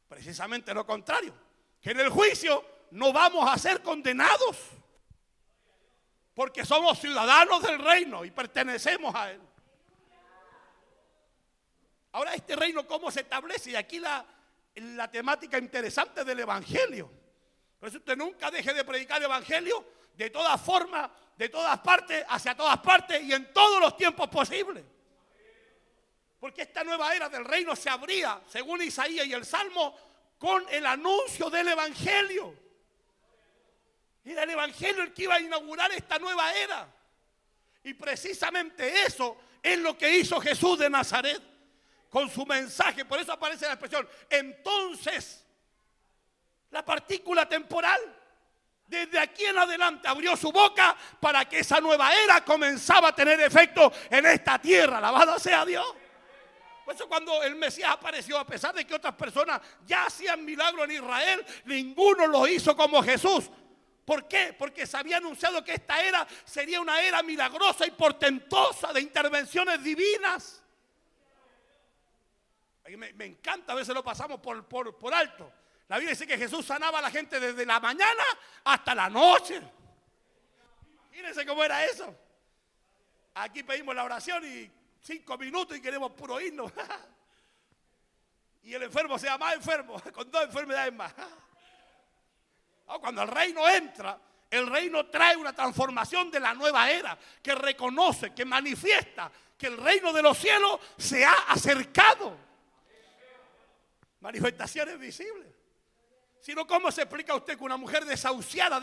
Precisamente lo contrario, que en el juicio no vamos a ser condenados, porque somos ciudadanos del reino y pertenecemos a Él. Ahora, este reino, ¿cómo se establece? Y aquí la temática interesante del evangelio. Por eso usted nunca deje de predicar el evangelio de todas formas, de todas partes, hacia todas partes y en todos los tiempos posibles. Porque esta nueva era del reino se abría, según Isaías y el Salmo, con el anuncio del evangelio. Era el evangelio el que iba a inaugurar esta nueva era. Y precisamente eso es lo que hizo Jesús de Nazaret con su mensaje. Por eso aparece la expresión entonces. La partícula temporal desde aquí en adelante abrió su boca para que esa nueva era comenzaba a tener efecto en esta tierra. Alabado sea Dios. Por eso cuando el Mesías apareció, a pesar de que otras personas ya hacían milagros en Israel, ninguno lo hizo como Jesús. ¿Por qué? Porque se había anunciado que esta era sería una era milagrosa y portentosa de intervenciones divinas. Me encanta, a veces lo pasamos por alto. La Biblia dice que Jesús sanaba a la gente desde la mañana hasta la noche. Imagínense cómo era eso. Aquí pedimos la oración y 5 minutos y queremos puro himno. Y el enfermo sea más enfermo, con 2 enfermedades más. Cuando el reino entra, el reino trae una transformación de la nueva era que reconoce, que manifiesta que el reino de los cielos se ha acercado. Manifestaciones visibles. Si no, ¿cómo se explica usted que una mujer desahuciada,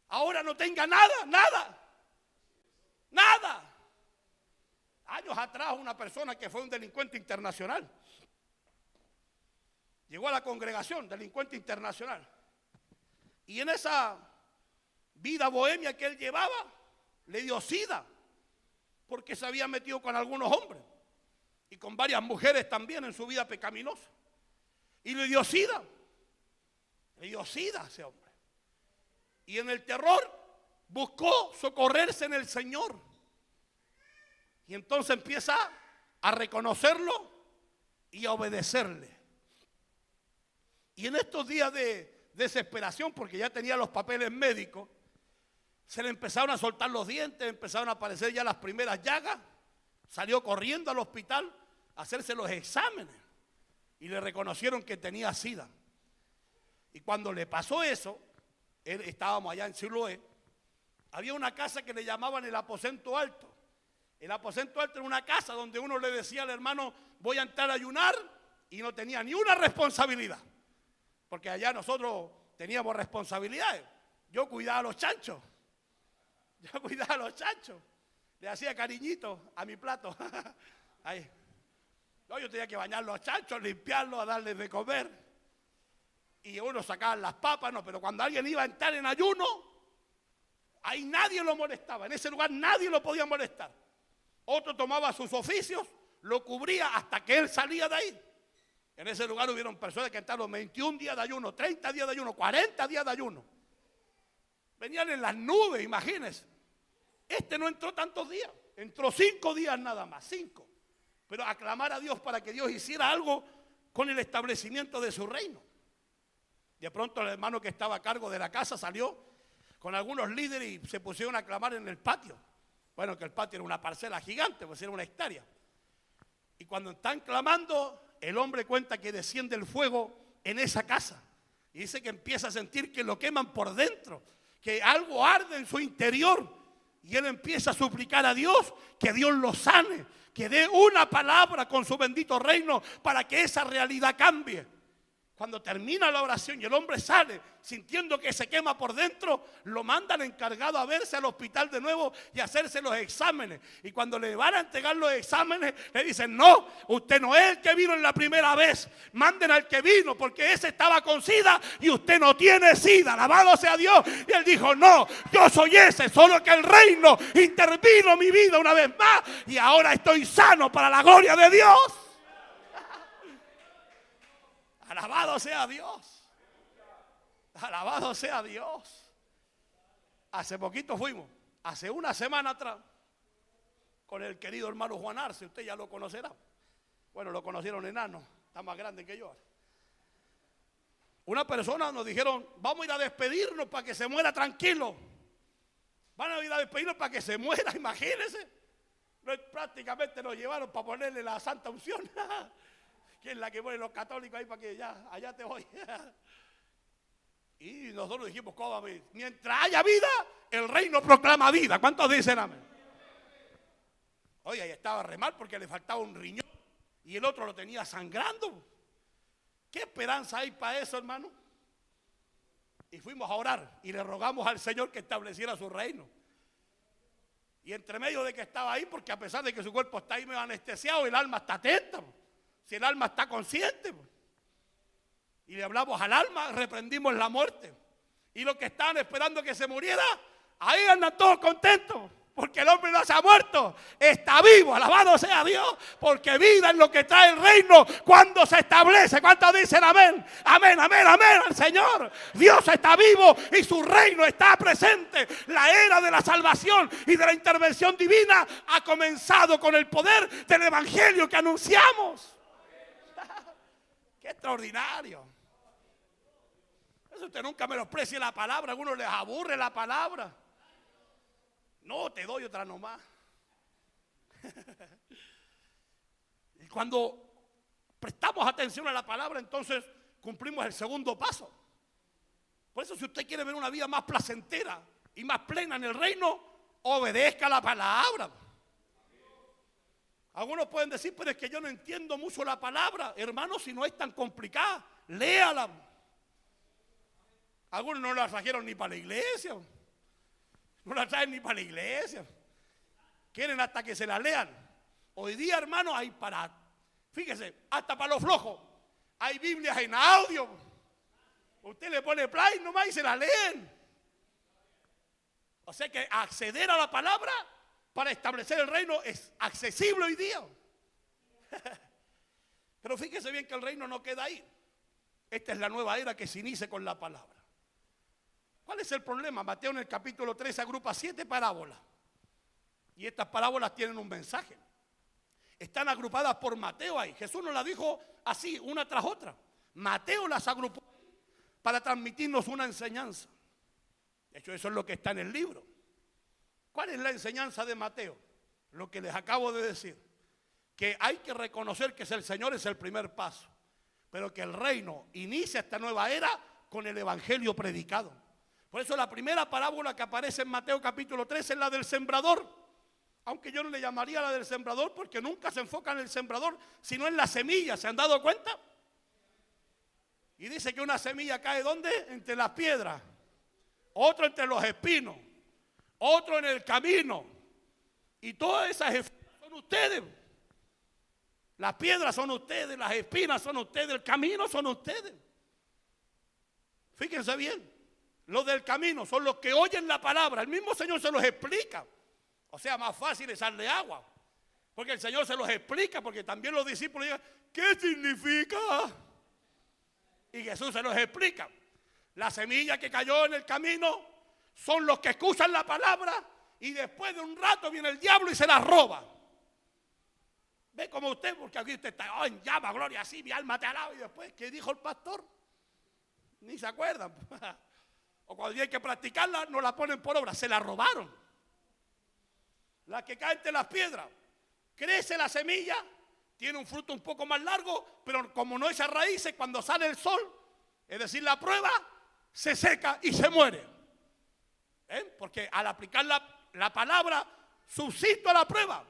ahora no tenga nada? Años atrás una persona que fue un delincuente internacional llegó a la congregación, delincuente internacional, y en esa vida bohemia que él llevaba le dio sida porque se había metido con algunos hombres y con varias mujeres también en su vida pecaminosa, y le dio sida a ese hombre, y en el terror buscó socorrerse en el Señor. Y entonces empieza a reconocerlo y a obedecerle. Y en estos días de desesperación, porque ya tenía los papeles médicos, se le empezaron a soltar los dientes, empezaron a aparecer ya las primeras llagas. Salió corriendo al hospital a hacerse los exámenes y le reconocieron que tenía sida. Y cuando le pasó eso, estábamos allá en Siloé, había una casa que le llamaban el aposento alto. El aposento alto era una casa donde uno le decía al hermano, voy a entrar a ayunar, y no tenía ni una responsabilidad. Porque allá nosotros teníamos responsabilidades. Yo cuidaba a los chanchos. Le hacía cariñito a mi plato. Ahí. No, yo tenía que bañar los chanchos, limpiarlos, a darles de comer. Y uno sacaba las papas, no, pero cuando alguien iba a entrar en ayuno, ahí nadie lo molestaba. En ese lugar nadie lo podía molestar. Otro tomaba sus oficios, lo cubría hasta que él salía de ahí. En ese lugar hubieron personas que entraron 21 días de ayuno, 30 días de ayuno, 40 días de ayuno. Venían en las nubes, imagínense. Este no entró tantos días, entró 5 días nada más, 5. Pero a clamar a Dios para que Dios hiciera algo con el establecimiento de su reino. De pronto el hermano que estaba a cargo de la casa salió con algunos líderes y se pusieron a clamar en el patio. Bueno, que el patio era una parcela gigante, pues era una hectárea. Y cuando están clamando, el hombre cuenta que desciende el fuego en esa casa. Y dice que empieza a sentir que lo queman por dentro, que algo arde en su interior. Y él empieza a suplicar a Dios que Dios lo sane, que dé una palabra con su bendito reino para que esa realidad cambie. Cuando termina la oración y el hombre sale sintiendo que se quema por dentro, lo mandan encargado a verse al hospital de nuevo y hacerse los exámenes. Y cuando le van a entregar los exámenes, le dicen: no, usted no es el que vino en la primera vez. Manden al que vino, porque ese estaba con SIDA y usted no tiene SIDA. Alabado sea Dios. Y él dijo: no, yo soy ese, solo que el reino intervino en mi vida una vez más y ahora estoy sano para la gloria de Dios. Alabado sea Dios. Alabado sea Dios. Hace poquito fuimos, hace una semana atrás, con el querido hermano Juan Arce. Usted ya lo conocerá. Bueno, lo conocieron enano, está más grande que yo. Una persona nos dijeron: vamos a ir a despedirnos para que se muera tranquilo. Van a ir a despedirnos para que se muera, imagínense. Prácticamente nos llevaron para ponerle la santa unción. Que es la que ponen los católicos ahí para que ya, allá te voy. Y nosotros dijimos: ¿cómo? Mientras haya vida, el reino proclama vida. ¿Cuántos dicen amén? Oye, ahí estaba re mal porque le faltaba un riñón y el otro lo tenía sangrando. ¿Qué esperanza hay para eso, hermano? Y fuimos a orar y le rogamos al Señor que estableciera su reino. Y entre medio de que estaba ahí, porque a pesar de que su cuerpo está ahí medio anestesiado, el alma está atenta. Si el alma está consciente, y le hablamos al alma, reprendimos la muerte. Y los que estaban esperando que se muriera, ahí andan todos contentos, porque el hombre no se ha muerto, está vivo. Alabado sea Dios, porque vida es lo que trae el reino cuando se establece. ¿Cuántos dicen amén? Amén, amén, amén al Señor. Dios está vivo y su reino está presente. La era de la salvación y de la intervención divina ha comenzado con el poder del evangelio que anunciamos. ¡Qué extraordinario! Eso usted nunca menosprecie la palabra. A algunos les aburre la palabra. No, te doy otra nomás. Y cuando prestamos atención a la palabra, entonces cumplimos el segundo paso. Por eso, si usted quiere ver una vida más placentera y más plena en el reino, obedezca la palabra. Algunos pueden decir: pero es que yo no entiendo mucho la palabra. Hermano, si no es tan complicada, léala. Algunos no la trajeron ni para la iglesia. No la traen ni para la iglesia. Quieren hasta que se la lean. Hoy día, hermano, hay para, fíjese, hasta para los flojos. Hay Biblias en audio. Usted le pone play nomás y se la leen. O sea que acceder a la palabra para establecer el reino es accesible hoy día. Pero fíjese bien que el reino no queda ahí. Esta es la nueva era que se inicia con la palabra. ¿Cuál es el problema? Mateo en el capítulo 3 agrupa 7 parábolas. Y estas parábolas tienen un mensaje. Están agrupadas por Mateo ahí. Jesús nos las dijo así, una tras otra. Mateo las agrupó para transmitirnos una enseñanza. De hecho, eso es lo que está en el libro. ¿Cuál es la enseñanza de Mateo? Lo que les acabo de decir. Que hay que reconocer que el Señor es el primer paso. Pero que el reino inicia esta nueva era con el evangelio predicado. Por eso la primera parábola que aparece en Mateo capítulo 3 es la del sembrador. Aunque yo no le llamaría la del sembrador porque nunca se enfoca en el sembrador, sino en la semilla. ¿Se han dado cuenta? Y dice que una semilla cae ¿dónde? Entre las piedras. Otro entre los espinos. Otro en el camino. Y todas esas espinas son ustedes. Las piedras son ustedes, las espinas son ustedes, el camino son ustedes. Fíjense bien. Los del camino son los que oyen la palabra. El mismo Señor se los explica. O sea, más fácil es echarle agua. Porque el Señor se los explica. Porque también los discípulos digan, ¿qué significa? Y Jesús se los explica. La semilla que cayó en el camino son los que escuchan la palabra. Y después de un rato viene el diablo y se la roba. Ve como usted, porque aquí usted está en llama, gloria, así, mi alma te alaba. Y después, ¿qué dijo el pastor? Ni se acuerdan. O cuando hay que practicarla, no la ponen por obra, se la robaron. La que cae entre las piedras, crece la semilla, tiene un fruto un poco más largo, pero como no echa raíces, cuando sale el sol, es decir, la prueba, se seca y se muere. Porque al aplicar la palabra, subsisto a la prueba.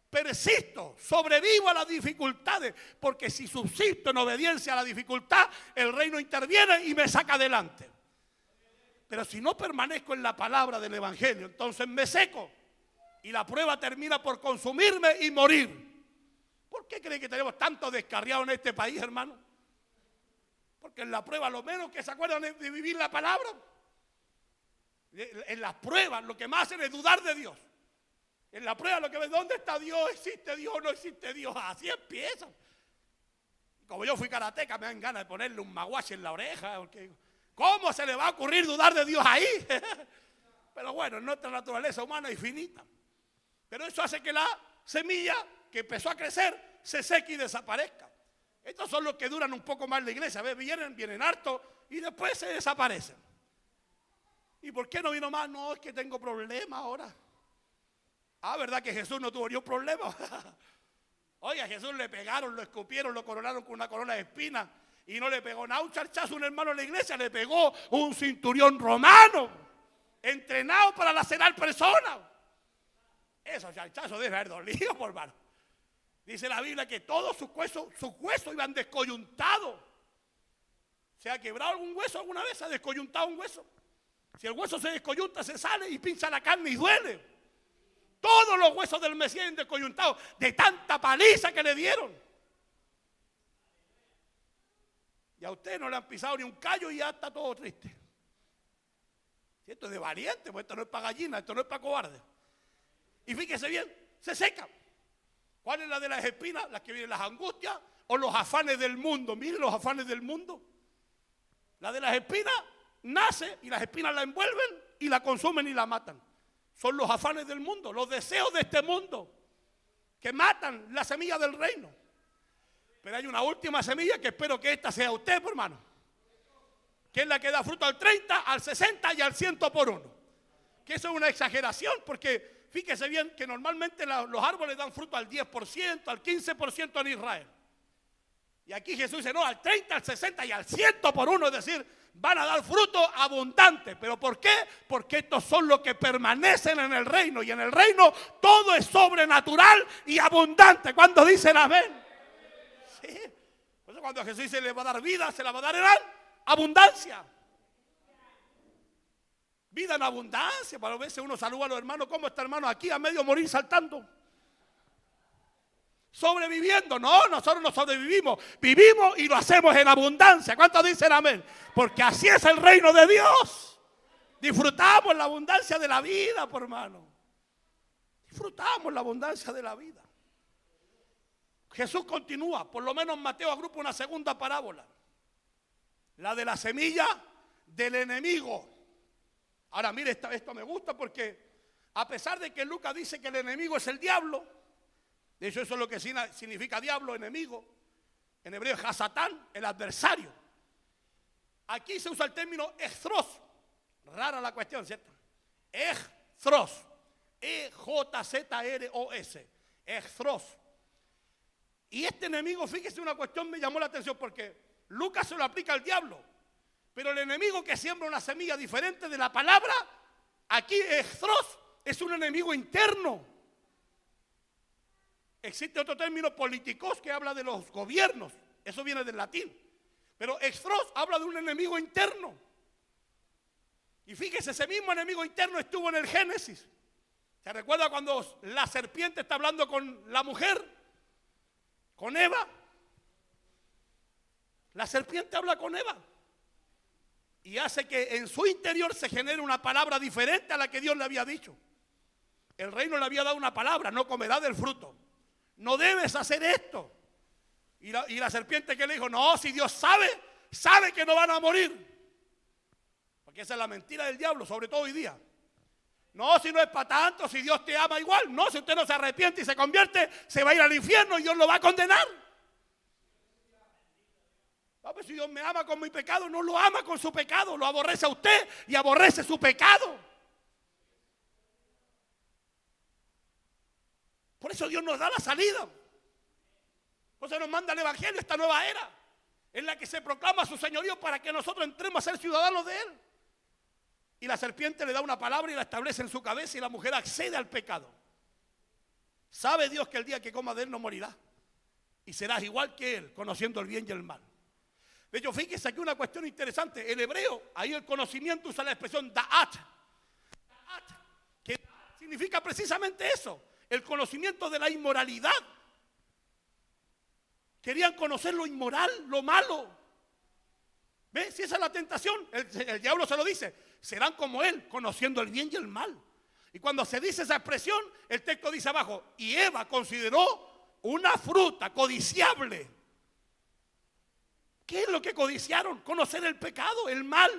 persisto, sobrevivo a las dificultades, porque si subsisto en obediencia a la dificultad, el reino interviene y me saca adelante. Pero si no permanezco en la palabra del evangelio, entonces me seco y la prueba termina por consumirme y morir. ¿Por qué creen que tenemos tanto descarriado en este país, hermano? Porque en la prueba lo menos que se acuerdan es de vivir la palabra. En las pruebas lo que más hacen es dudar de Dios. En la prueba lo que ven, ¿dónde está Dios? ¿Existe Dios o no existe Dios? Así empieza. Como yo fui karateca, me dan ganas de ponerle un maguache en la oreja. Porque, ¿cómo se le va a ocurrir dudar de Dios ahí? Pero bueno, nuestra naturaleza humana es finita. Pero eso hace que la semilla que empezó a crecer se seque y desaparezca. Estos son los que duran un poco más en la iglesia. Vienen harto y después se desaparecen. ¿Y por qué no vino más? No, es que tengo problemas ahora. Ah, ¿verdad que Jesús no tuvo ni un problema? Oye, a Jesús le pegaron, lo escupieron, lo coronaron con una corona de espinas y no le pegó nada un charchazo a un hermano en la iglesia, le pegó un centurión romano, entrenado para lacerar personas. Esos charchazos deben haber dolido, por hermano. Dice la Biblia que todos sus huesos iban descoyuntados. ¿Se ha quebrado algún hueso alguna vez? ¿Se ha descoyuntado un hueso? Si el hueso se descoyunta, se sale y pincha la carne y duele. Todos los huesos del Mesías han descoyuntado de tanta paliza que le dieron. Y a usted no le han pisado ni un callo y ya está todo triste. Si esto es de valiente, pues esto no es para gallina, esto no es para cobarde. Y fíjese bien, se seca. ¿Cuál es la de las espinas? Las que vienen las angustias o los afanes del mundo. Miren los afanes del mundo. La de las espinas nace y las espinas la envuelven y la consumen y la matan. Son los afanes del mundo, los deseos de este mundo que matan la semilla del reino. Pero hay una última semilla que espero que esta sea usted, hermano. Que es la que da fruto al 30, al 60 y al 100 por uno. Que eso es una exageración porque fíjese bien que normalmente los árboles dan fruto al 10%, al 15% en Israel. Y aquí Jesús dice, no, al 30, al 60 y al 100 por uno, es decir, van a dar fruto abundante. ¿Pero por qué? Porque estos son los que permanecen en el reino. Y en el reino todo es sobrenatural y abundante. ¿Cuántos dicen amén? Sí. Por eso cuando Jesús dice le va a dar vida, se la va a dar en abundancia. Vida en abundancia. Para veces uno saluda a los hermanos. ¿Cómo está, hermano? Aquí a medio morir saltando. Sobreviviendo. No, nosotros no sobrevivimos. Vivimos y lo hacemos en abundancia. ¿Cuántos dicen amén? Porque así es el reino de Dios. Disfrutamos la abundancia de la vida, por hermano. Disfrutamos la abundancia de la vida. Jesús continúa. Por lo menos Mateo agrupa una segunda parábola. La de la semilla del enemigo. Ahora mire, esto me gusta porque a pesar de que Lucas dice que el enemigo es el diablo, de hecho eso es lo que significa diablo, enemigo. En hebreo es Hasatán, el adversario. Aquí se usa el término ejthros. Rara la cuestión, ¿cierto? Ejthros. E-J-Z-R-O-S. Ejthros. Y este enemigo, fíjese, una cuestión me llamó la atención porque Lucas se lo aplica al diablo. Pero el enemigo que siembra una semilla diferente de la palabra, aquí ejthros es un enemigo interno. Existe otro término, políticos, que habla de los gobiernos. Eso viene del latín. Pero ejthros habla de un enemigo interno. Y fíjese, ese mismo enemigo interno estuvo en el Génesis. ¿Se recuerda cuando la serpiente está hablando con la mujer? Con Eva. La serpiente habla con Eva. Y hace que en su interior se genere una palabra diferente a la que Dios le había dicho. El reino le había dado una palabra, no comerá del fruto. No debes hacer esto. Y la serpiente que le dijo, no, si Dios sabe que no van a morir. Porque esa es la mentira del diablo, sobre todo hoy día. No, si no es para tanto, si Dios te ama igual. No, si usted no se arrepiente y se convierte, se va a ir al infierno y Dios lo va a condenar. No, pues si Dios me ama con mi pecado, no lo ama con su pecado. Lo aborrece a usted y aborrece su pecado. Por eso Dios nos da la salida. Por eso nos manda el evangelio, esta nueva era, en la que se proclama su señorío para que nosotros entremos a ser ciudadanos de él. Y la serpiente le da una palabra y la establece en su cabeza y la mujer accede al pecado. Sabe Dios que el día que coma de él no morirá. Y serás igual que él, conociendo el bien y el mal. De hecho, fíjese aquí una cuestión interesante. En hebreo, ahí el conocimiento usa la expresión da'at. Da'at, que significa precisamente eso. El conocimiento de la inmoralidad. Querían conocer lo inmoral, lo malo. ¿Ves? Si esa es la tentación, el diablo se lo dice. Serán como él, conociendo el bien y el mal. Y cuando se dice esa expresión, el texto dice abajo, y Eva consideró una fruta codiciable. ¿Qué es lo que codiciaron? Conocer el pecado, el mal.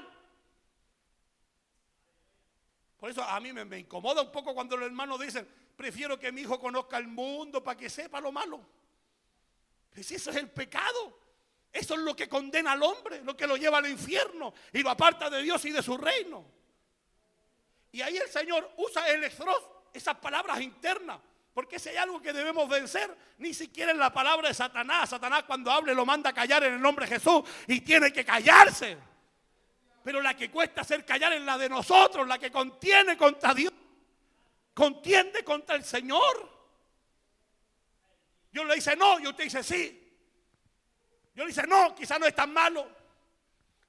Por eso a mí me incomoda un poco cuando los hermanos dicen, prefiero que mi hijo conozca el mundo para que sepa lo malo. Pues eso es el pecado. Eso es lo que condena al hombre, lo que lo lleva al infierno y lo aparta de Dios y de su reino. Y ahí el Señor usa el extros, esas palabras internas. Porque si hay algo que debemos vencer, ni siquiera en la palabra de Satanás. Satanás cuando hable lo manda a callar en el nombre de Jesús y tiene que callarse. Pero la que cuesta hacer callar es la de nosotros, la que contiene contra Dios. Contiende contra el Señor. Dios le dice no y usted dice sí. Dios le dice no, quizá no es tan malo.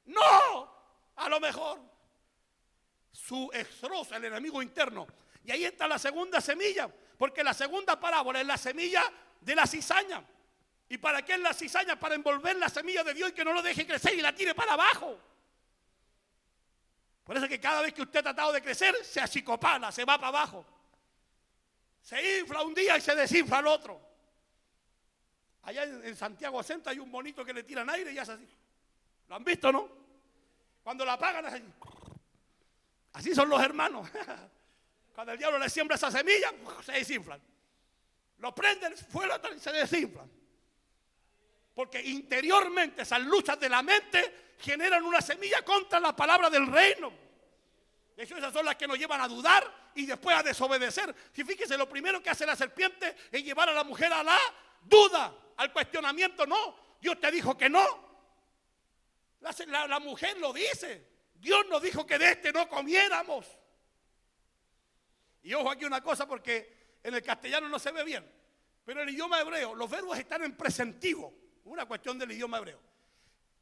No, a lo mejor. Su extros, el enemigo interno. Y ahí está la segunda semilla. Porque la segunda parábola es la semilla de la cizaña. ¿Y para qué es la cizaña? Para envolver la semilla de Dios y que no lo deje crecer y la tire para abajo. Por eso es que cada vez que usted ha tratado de crecer, se achicopala, se va para abajo. Se infla un día y se desinfla el otro. Allá en Santiago Centro hay un bonito que le tiran aire y hace así. ¿Lo han visto, no? Cuando la apagan, así. Así son los hermanos. Cuando el diablo le siembra esa semilla, se desinflan. Lo prenden fuera y se desinflan. Porque interiormente esas luchas de la mente generan una semilla contra la palabra del reino. De hecho, esas son las que nos llevan a dudar y después a desobedecer. Si fíjese, lo primero que hace la serpiente es llevar a la mujer a la duda, al cuestionamiento. No, Dios te dijo que no. La mujer lo dice. Dios nos dijo que de este no comiéramos. Y ojo aquí una cosa, porque en el castellano no se ve bien, pero en el idioma hebreo los verbos están en presentivo, una cuestión del idioma hebreo.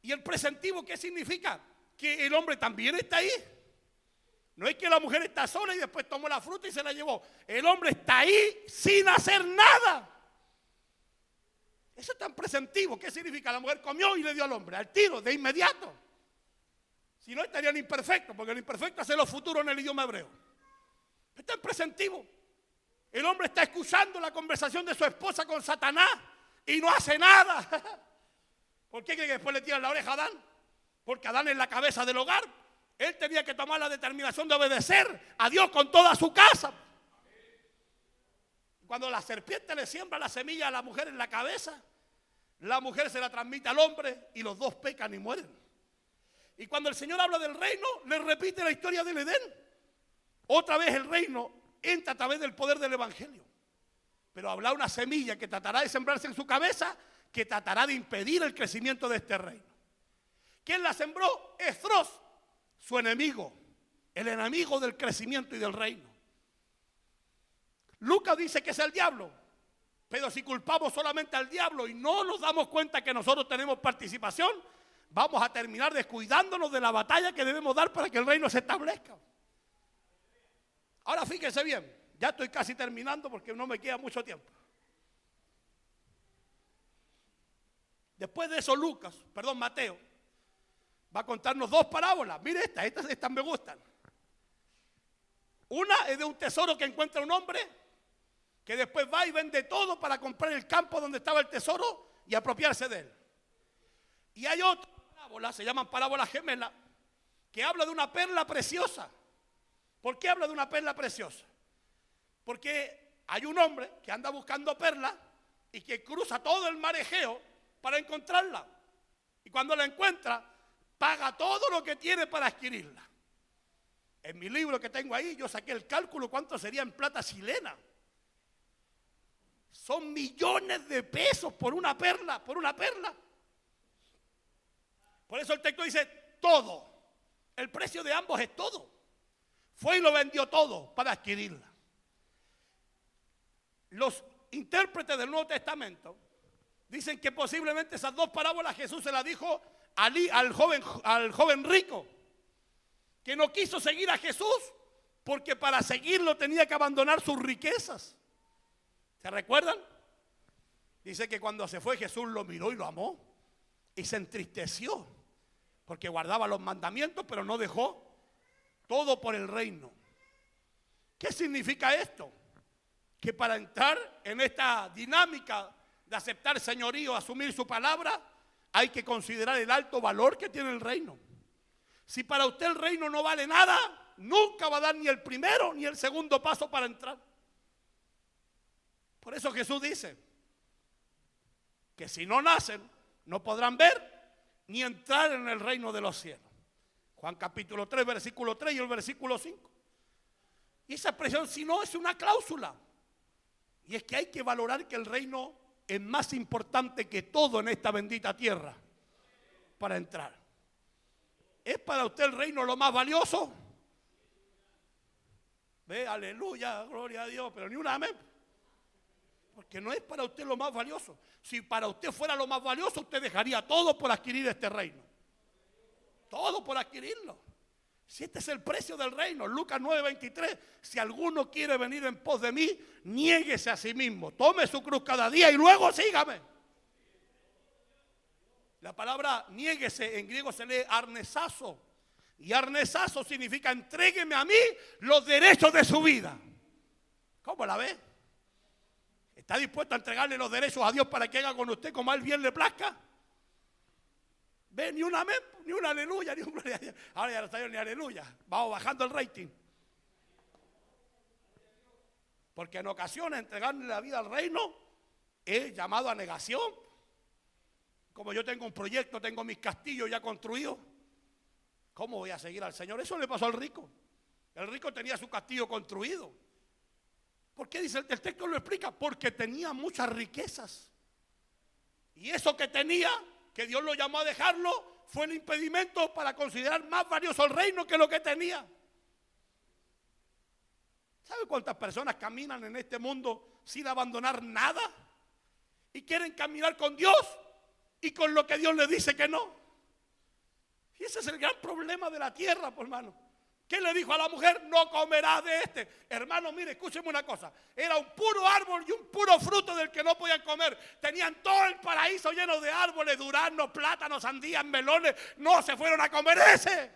¿Y el presentivo qué significa? Que el hombre también está ahí. No es que la mujer está sola y después tomó la fruta y se la llevó. El hombre está ahí sin hacer nada. Eso es tan presentivo. ¿Qué significa? La mujer comió y le dio al hombre, al tiro, de inmediato. Si no, estarían imperfectos, porque el imperfecto hace los futuros en el idioma hebreo. Está en presentivo. El hombre está escuchando la conversación de su esposa con Satanás y no hace nada. ¿Por qué cree que después le tiran la oreja a Adán? Porque Adán es la cabeza del hogar. Él tenía que tomar la determinación de obedecer a Dios con toda su casa. Cuando la serpiente le siembra la semilla a la mujer en la cabeza, la mujer se la transmite al hombre y los dos pecan y mueren. Y cuando el Señor habla del reino, le repite la historia del Edén. Otra vez el reino entra a través del poder del evangelio. Pero habrá una semilla que tratará de sembrarse en su cabeza, que tratará de impedir el crecimiento de este reino. ¿Quién la sembró? Esdros, su enemigo, el enemigo del crecimiento y del reino. Lucas dice que es el diablo, pero si culpamos solamente al diablo y no nos damos cuenta que nosotros tenemos participación, vamos a terminar descuidándonos de la batalla que debemos dar para que el reino se establezca. Ahora fíjense bien, ya estoy casi terminando porque no me queda mucho tiempo. Después de eso Mateo, va a contarnos dos parábolas. Mire estas me gustan. Una es de un tesoro que encuentra un hombre que después va y vende todo para comprar el campo donde estaba el tesoro y apropiarse de él. Y hay otra parábola, se llaman parábolas gemelas, que habla de una perla preciosa. ¿Por qué habla de una perla preciosa? Porque hay un hombre que anda buscando perlas y que cruza todo el mar Egeo para encontrarla. Y cuando la encuentra, paga todo lo que tiene para adquirirla. En mi libro que tengo ahí, yo saqué el cálculo cuánto sería en plata chilena. Son millones de pesos por una perla, por una perla. Por eso el texto dice todo. El precio de ambos es todo. Fue y lo vendió todo para adquirirla. los intérpretes del Nuevo Testamento dicen que posiblemente esas dos parábolas Jesús se las dijo al joven rico, que no quiso seguir a Jesús porque para seguirlo tenía que abandonar sus riquezas. ¿Se recuerdan? Dice que cuando se fue Jesús lo miró y lo amó y se entristeció porque guardaba los mandamientos, pero no dejó todo por el reino. ¿Qué significa esto? Que para entrar en esta dinámica de aceptar señorío, asumir su palabra, hay que considerar el alto valor que tiene el reino. Si para usted el reino no vale nada, nunca va a dar ni el primero ni el segundo paso para entrar. Por eso Jesús dice que si no nacen, no podrán ver ni entrar en el reino de los cielos. Juan capítulo 3, versículo 3 y el versículo 5. Y esa expresión si no es una cláusula. Y es que hay que valorar que el reino es más importante que todo en esta bendita tierra para entrar. ¿Es para usted el reino lo más valioso? Ve, aleluya, gloria a Dios, pero ni un amén. Porque no es para usted lo más valioso. Si para usted fuera lo más valioso, usted dejaría todo por adquirir este reino. Todo por adquirirlo. Si este es el precio del reino, Lucas 9:23, si alguno quiere venir en pos de mí, niéguese a sí mismo, tome su cruz cada día y luego sígame. La palabra niéguese en griego se lee arnesazo, y arnesazo significa entrégueme a mí los derechos de su vida. ¿Cómo la ve? ¿Está dispuesto a entregarle los derechos a Dios para que haga con usted como a él bien le plazca? Ve, ni un amén, ni un aleluya, ni un gloria a Dios. Ahora ya no está yo ni aleluya. Vamos bajando el rating. Porque en ocasiones entregarle la vida al reino es llamado a negación. Como yo tengo un proyecto, tengo mis castillos ya construidos, ¿cómo voy a seguir al Señor? Eso le pasó al rico. El rico tenía su castillo construido. ¿Por qué dice el texto? Lo explica. Porque tenía muchas riquezas. Y eso que tenía, que Dios lo llamó a dejarlo, fue el impedimento para considerar más valioso el reino que lo que tenía. ¿Sabe cuántas personas caminan en este mundo sin abandonar nada? Y quieren caminar con Dios y con lo que Dios les dice que no. Y ese es el gran problema de la tierra, pues, hermano. ¿Qué le dijo a la mujer? No comerás de este. Hermano, mire, escúcheme una cosa. Era un puro árbol y un puro fruto del que no podían comer. Tenían todo el paraíso lleno de árboles, duraznos, plátanos, sandías, melones. No se fueron a comer ese.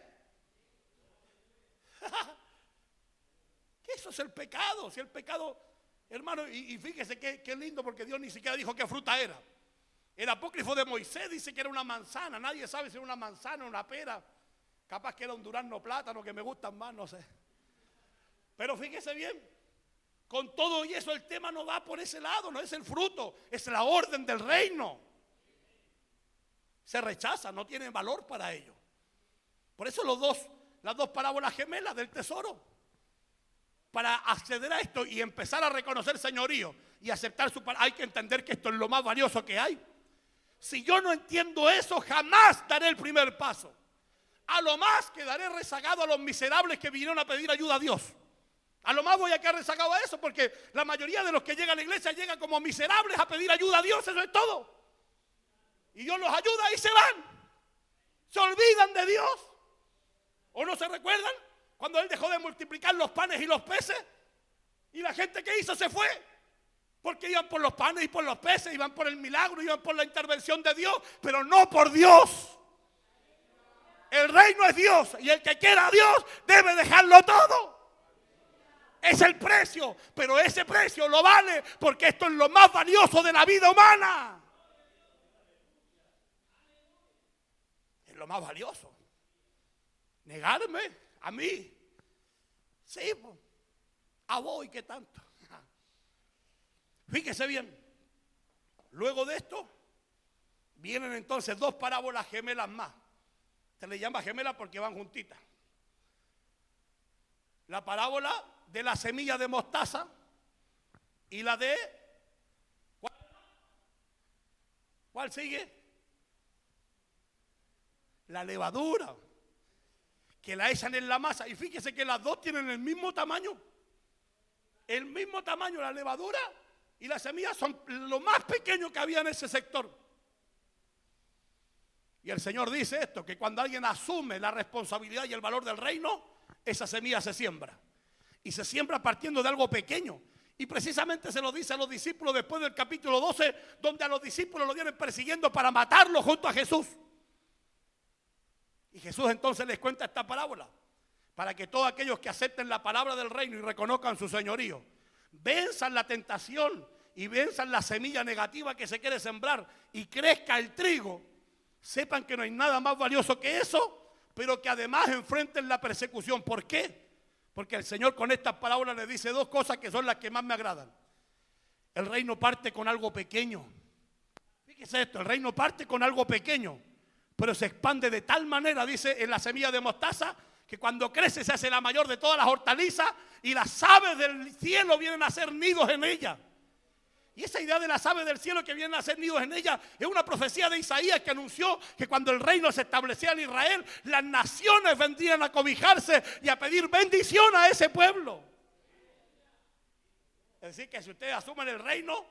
Eso es el pecado. Si el pecado, hermano, y fíjese qué lindo, porque Dios ni siquiera dijo qué fruta era. El apócrifo de Moisés dice que era una manzana. Nadie sabe si era una manzana o una pera. Capaz que era un durazno plátano que me gustan más, no sé. Pero fíjese bien, con todo y eso el tema no va por ese lado, no es el fruto, es la orden del reino. Se rechaza, no tiene valor para ello. Por eso las dos parábolas gemelas del tesoro. Para acceder a esto y empezar a reconocer señorío y aceptar su palabra, hay que entender que esto es lo más valioso que hay. Si yo no entiendo eso, jamás daré el primer paso. A lo más quedaré rezagado a los miserables que vinieron a pedir ayuda a Dios. A lo más voy a quedar rezagado a eso, porque la mayoría de los que llegan a la iglesia llegan como miserables a pedir ayuda a Dios, eso es todo. Y Dios los ayuda y se van. Se olvidan de Dios. ¿O no se recuerdan cuando Él dejó de multiplicar los panes y los peces? Y la gente que hizo se fue. Porque iban por los panes y por los peces, iban por el milagro, iban por la intervención de Dios, pero no por Dios. El reino es Dios y el que quiera a Dios debe dejarlo todo. Es el precio, pero ese precio lo vale porque esto es lo más valioso de la vida humana. Es lo más valioso. Negarme a mí. Sí, pues, a vos y qué tanto. Fíjese bien. Luego de esto vienen entonces dos parábolas gemelas más. Se le llama gemela porque van juntitas. La parábola de la semilla de mostaza y la de... ¿Cuál sigue? La levadura, que la echan en la masa. Y fíjese que las dos tienen el mismo tamaño. El mismo tamaño, la levadura Y las semillas son lo más pequeño que había en ese sector. Y el Señor dice esto, que cuando alguien asume la responsabilidad y el valor del reino, esa semilla se siembra. Y se siembra partiendo de algo pequeño. Y precisamente se lo dice a los discípulos después del capítulo 12, donde a los discípulos lo vienen persiguiendo para matarlo junto a Jesús. Y Jesús entonces les cuenta esta parábola, para que todos aquellos que acepten la palabra del reino y reconozcan su señorío, venzan la tentación y venzan la semilla negativa que se quiere sembrar y crezca el trigo. Sepan que no hay nada más valioso que eso, pero que además enfrenten la persecución. ¿Por qué? Porque el Señor con estas parábolas le dice dos cosas que son las que más me agradan. El reino parte con algo pequeño. Fíjese esto, el reino parte con algo pequeño, pero se expande de tal manera, dice, en la semilla de mostaza, que cuando crece se hace la mayor de todas las hortalizas y las aves del cielo vienen a hacer nidos en ella. Y esa idea de las aves del cielo que vienen a hacer nidos en ella es una profecía de Isaías que anunció que cuando el reino se establecía en Israel, las naciones vendrían a cobijarse y a pedir bendición a ese pueblo. Es decir, que si ustedes asumen el reino,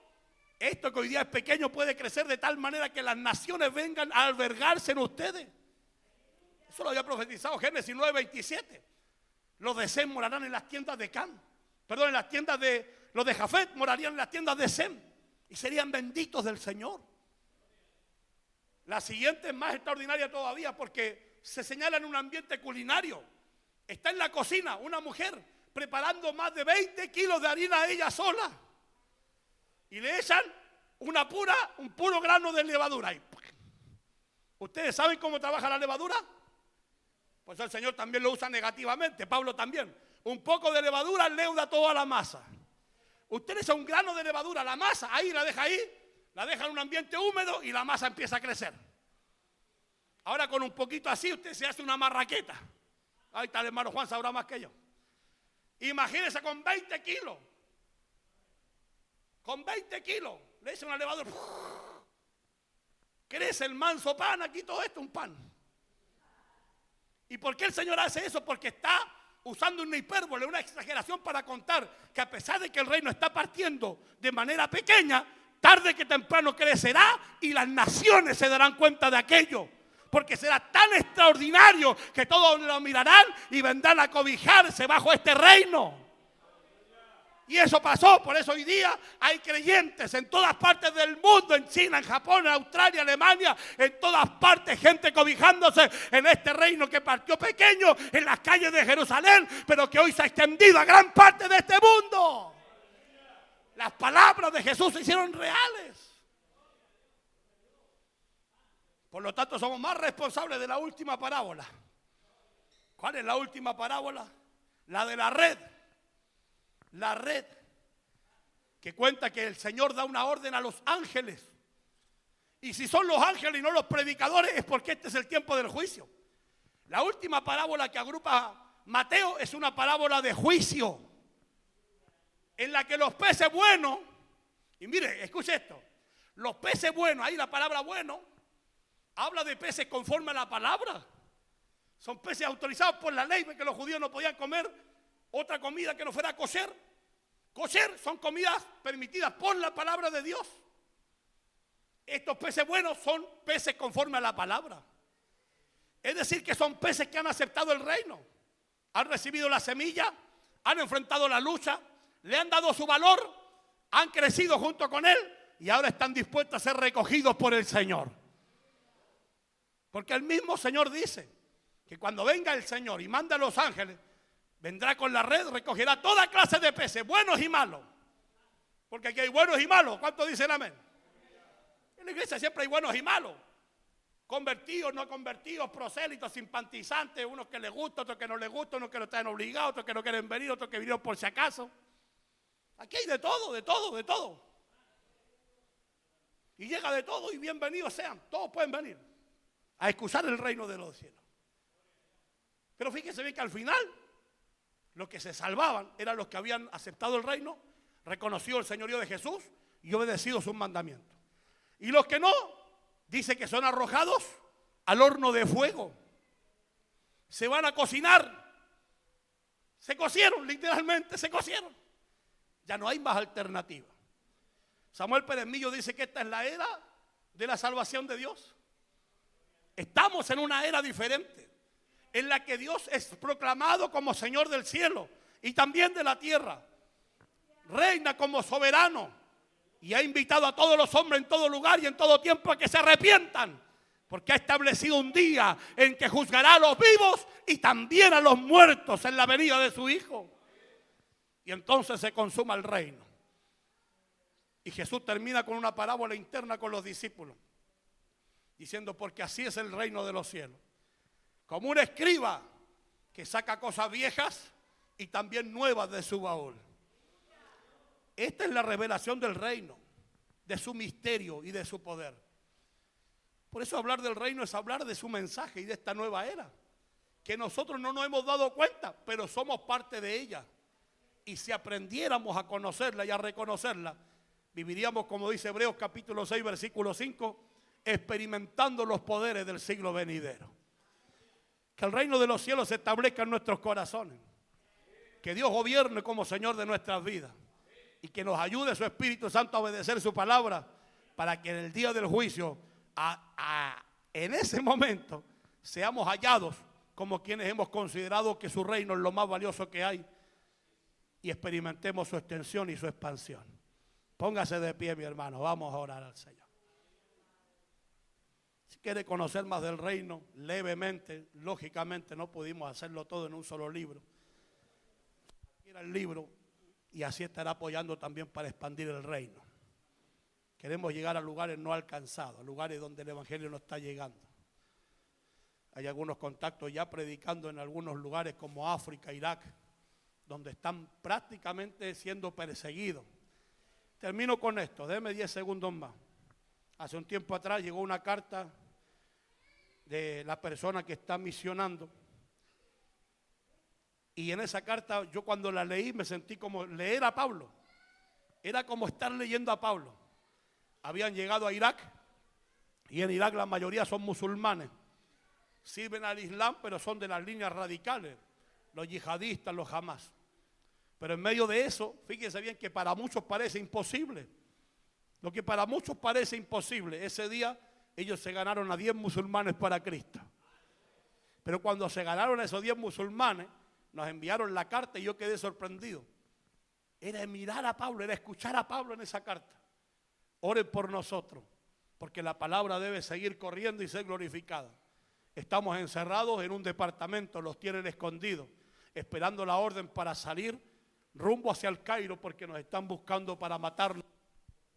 esto que hoy día es pequeño puede crecer de tal manera que las naciones vengan a albergarse en ustedes. Eso lo había profetizado Génesis 9:27. Los de Sem morarán en las tiendas de Cam. Perdón, en las tiendas de... Los de Jafet morarían en las tiendas de Sem y serían benditos del Señor. La siguiente es más extraordinaria todavía porque se señala en un ambiente culinario. Está en la cocina una mujer preparando más de 20 kilos de harina ella sola. Y le echan un puro grano de levadura. Y ¿ustedes saben cómo trabaja la levadura? Pues el Señor también lo usa negativamente, Pablo también. Un poco de levadura leuda toda la masa. Usted le echa un grano de levadura a la masa, la deja en un ambiente húmedo y la masa empieza a crecer. Ahora con un poquito así usted se hace una marraqueta. Ahí está el hermano Juan, sabrá más que yo. Imagínese con 20 kilos. Con 20 kilos le echa una levadura. Crece el manso pan, aquí todo esto un pan. ¿Y por qué el Señor hace eso? Porque está usando una hipérbole, una exageración para contar que a pesar de que el reino está partiendo de manera pequeña, tarde que temprano crecerá y las naciones se darán cuenta de aquello. Porque será tan extraordinario que todos lo mirarán y vendrán a cobijarse bajo este reino. Y eso pasó, por eso hoy día hay creyentes en todas partes del mundo, en China, en Japón, en Australia, Alemania, en todas partes, gente cobijándose en este reino que partió pequeño en las calles de Jerusalén, pero que hoy se ha extendido a gran parte de este mundo. Las palabras de Jesús se hicieron reales. Por lo tanto, somos más responsables de la última parábola. ¿Cuál es la última parábola? La de la red. La red, que cuenta que el Señor da una orden a los ángeles. Y si son los ángeles y no los predicadores, es porque este es el tiempo del juicio. La última parábola que agrupa Mateo es una parábola de juicio, en la que los peces buenos, y mire, escuche esto, los peces buenos, ahí la palabra bueno, habla de peces conforme a la palabra. Son peces autorizados por la ley, porque los judíos no podían comer otra comida que no fuera kosher. Kosher son comidas permitidas por la palabra de Dios. Estos peces buenos son peces conforme a la palabra. Es decir, que son peces que han aceptado el reino. Han recibido la semilla, han enfrentado la lucha, le han dado su valor, han crecido junto con él y ahora están dispuestos a ser recogidos por el Señor. Porque el mismo Señor dice que cuando venga el Señor y manda a los ángeles, vendrá con la red, recogerá toda clase de peces, buenos y malos. Porque aquí hay buenos y malos. ¿Cuántos dicen amén? En la iglesia siempre hay buenos y malos. Convertidos, no convertidos, prosélitos, simpatizantes, unos que les gusta, otros que no les gusta, unos que no están obligados, otros que no quieren venir, otros que vinieron por si acaso. Aquí hay de todo, de todo, de todo. Y llega de todo y bienvenidos sean. Todos pueden venir a excusar el reino de los cielos. Pero fíjense bien que al final los que se salvaban eran los que habían aceptado el reino, reconocido el señorío de Jesús y obedecido sus mandamientos. Y los que no, dice que son arrojados al horno de fuego. Se van a cocinar. Se cocieron, literalmente se cocieron. Ya no hay más alternativa. Samuel Peremillo dice que esta es la era de la salvación de Dios. Estamos en una era diferente, en la que Dios es proclamado como Señor del cielo y también de la tierra. Reina como soberano y ha invitado a todos los hombres en todo lugar y en todo tiempo a que se arrepientan, porque ha establecido un día en que juzgará a los vivos y también a los muertos en la venida de su Hijo. Y entonces se consuma el reino. Y Jesús termina con una parábola interna con los discípulos, diciendo, porque así es el reino de los cielos. Como un escriba que saca cosas viejas y también nuevas de su baúl. Esta es la revelación del reino, de su misterio y de su poder. Por eso hablar del reino es hablar de su mensaje y de esta nueva era, que nosotros no nos hemos dado cuenta, pero somos parte de ella. Y si aprendiéramos a conocerla y a reconocerla, viviríamos, como dice Hebreos capítulo 6, versículo 5, experimentando los poderes del siglo venidero. Que el reino de los cielos se establezca en nuestros corazones. Que Dios gobierne como Señor de nuestras vidas. Y que nos ayude su Espíritu Santo a obedecer su palabra, para que en el día del juicio, en ese momento, seamos hallados como quienes hemos considerado que su reino es lo más valioso que hay, y experimentemos su extensión y su expansión. Póngase de pie, mi hermano, vamos a orar al Señor. Si quiere conocer más del reino, levemente, lógicamente no pudimos hacerlo todo en un solo libro. Adquiera el libro y así estará apoyando también para expandir el reino. Queremos llegar a lugares no alcanzados, a lugares donde el evangelio no está llegando. Hay algunos contactos ya predicando en algunos lugares como África, Irak, donde están prácticamente siendo perseguidos. Termino con esto, déme 10 segundos más. Hace un tiempo atrás llegó una carta de la persona que está misionando. Y en esa carta yo cuando la leí me sentí como leer a Pablo. Era como estar leyendo a Pablo. Habían llegado a Irak y en Irak la mayoría son musulmanes. Sirven al Islam pero son de las líneas radicales, los yihadistas, los Hamas. Pero en medio de eso, fíjense bien que para muchos parece imposible. Lo que para muchos parece imposible, ese día ellos se ganaron a 10 musulmanes para Cristo. Pero cuando se ganaron a esos 10 musulmanes, nos enviaron la carta y yo quedé sorprendido. Era mirar a Pablo, era escuchar a Pablo en esa carta. Oren por nosotros, porque la palabra debe seguir corriendo y ser glorificada. Estamos encerrados en un departamento, los tienen escondidos, esperando la orden para salir rumbo hacia el Cairo, porque nos están buscando para matarnos.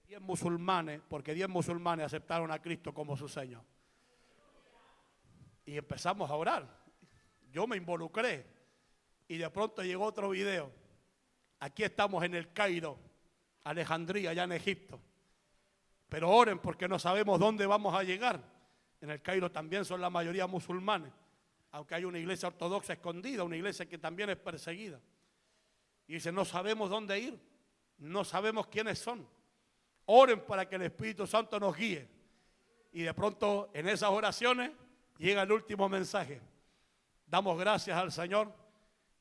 10 musulmanes, porque 10 musulmanes aceptaron a Cristo como su Señor. Y empezamos a orar. Yo me involucré y de pronto llegó otro video. Aquí estamos en el Cairo, Alejandría, allá en Egipto. Pero oren porque no sabemos dónde vamos a llegar. En el Cairo también son la mayoría musulmanes, aunque hay una iglesia ortodoxa escondida, una iglesia que también es perseguida. Y dice, no sabemos dónde ir, no sabemos quiénes son. Oren para que el Espíritu Santo nos guíe. Y de pronto en esas oraciones llega el último mensaje. Damos gracias al Señor.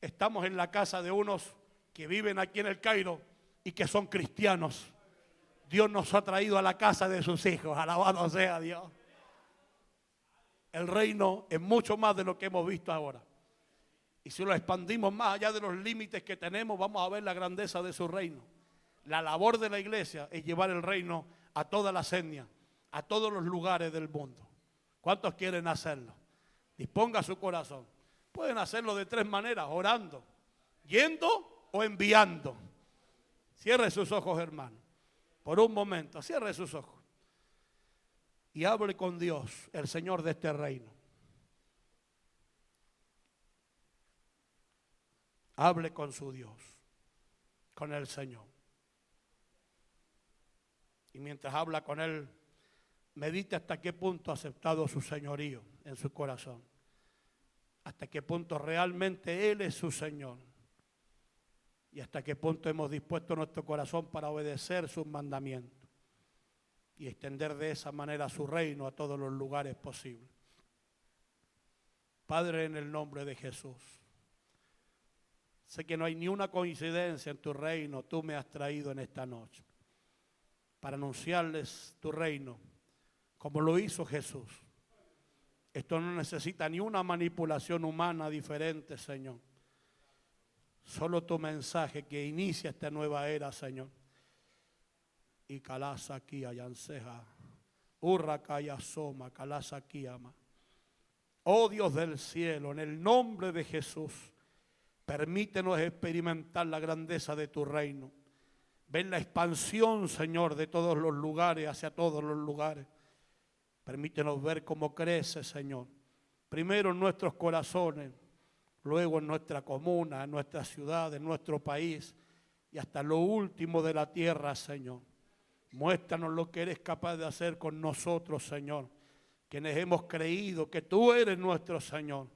Estamos en la casa de unos que viven aquí en el Cairo y que son cristianos. Dios nos ha traído a la casa de sus hijos. Alabado sea Dios. El reino es mucho más de lo que hemos visto ahora. Y si lo expandimos más allá de los límites que tenemos, vamos a ver la grandeza de su reino. La labor de la iglesia es llevar el reino a todas las etnias, a todos los lugares del mundo. ¿Cuántos quieren hacerlo? Disponga su corazón. Pueden hacerlo de 3 maneras: orando, yendo o enviando. Cierre sus ojos, hermano. Por un momento, cierre sus ojos. Y hable con Dios, el Señor de este reino. Hable con su Dios, con el Señor. Y mientras habla con Él, medite hasta qué punto ha aceptado su señorío en su corazón. Hasta qué punto realmente Él es su Señor. Y hasta qué punto hemos dispuesto nuestro corazón para obedecer sus mandamientos. Y extender de esa manera su reino a todos los lugares posibles. Padre, en el nombre de Jesús. Sé que no hay ni una coincidencia en tu reino, tú me has traído en esta noche. para anunciarles tu reino, como lo hizo Jesús. Esto no necesita ni una manipulación humana diferente, Señor. Solo tu mensaje que inicia esta nueva era, Señor. Y calasa aquí ayanceja, urra calla soma, calasa aquí ama. Oh Dios del cielo, en el nombre de Jesús, permítenos experimentar la grandeza de tu reino. Ven la expansión, Señor, de todos los lugares hacia todos los lugares. Permítenos ver cómo crece, Señor. Primero en nuestros corazones, luego en nuestra comuna, en nuestra ciudad, en nuestro país y hasta lo último de la tierra, Señor. Muéstranos lo que eres capaz de hacer con nosotros, Señor. Quienes hemos creído que tú eres nuestro Señor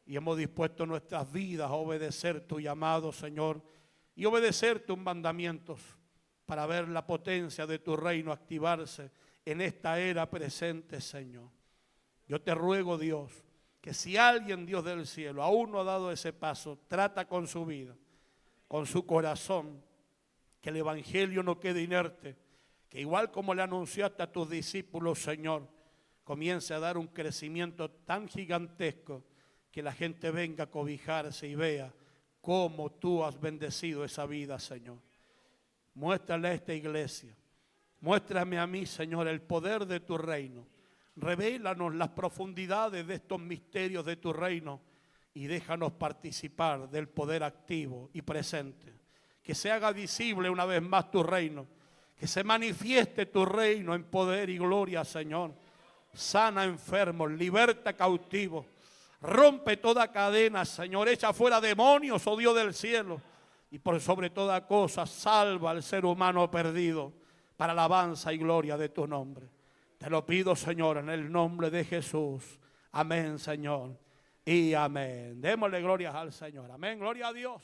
y hemos dispuesto nuestras vidas a obedecer tu llamado, Señor, y obedecer tus mandamientos para ver la potencia de tu reino activarse en esta era presente, Señor. Yo te ruego, Dios, que si alguien, Dios del cielo, aún no ha dado ese paso, trata con su vida, con su corazón, que el evangelio no quede inerte, que igual como le anunciaste a tus discípulos, Señor, comience a dar un crecimiento tan gigantesco que la gente venga a cobijarse y vea cómo tú has bendecido esa vida, Señor. Muéstrale a esta iglesia, muéstrame a mí, Señor, el poder de tu reino. Revélanos las profundidades de estos misterios de tu reino y déjanos participar del poder activo y presente. Que se haga visible una vez más tu reino, que se manifieste tu reino en poder y gloria, Señor. Sana enfermos, liberta cautivos, rompe toda cadena, Señor. Echa fuera demonios, oh Dios del cielo. Y por sobre toda cosa, salva al ser humano perdido para alabanza y gloria de tu nombre. Te lo pido, Señor, en el nombre de Jesús. Amén, Señor. Y amén. Démosle glorias al Señor. Amén. Gloria a Dios.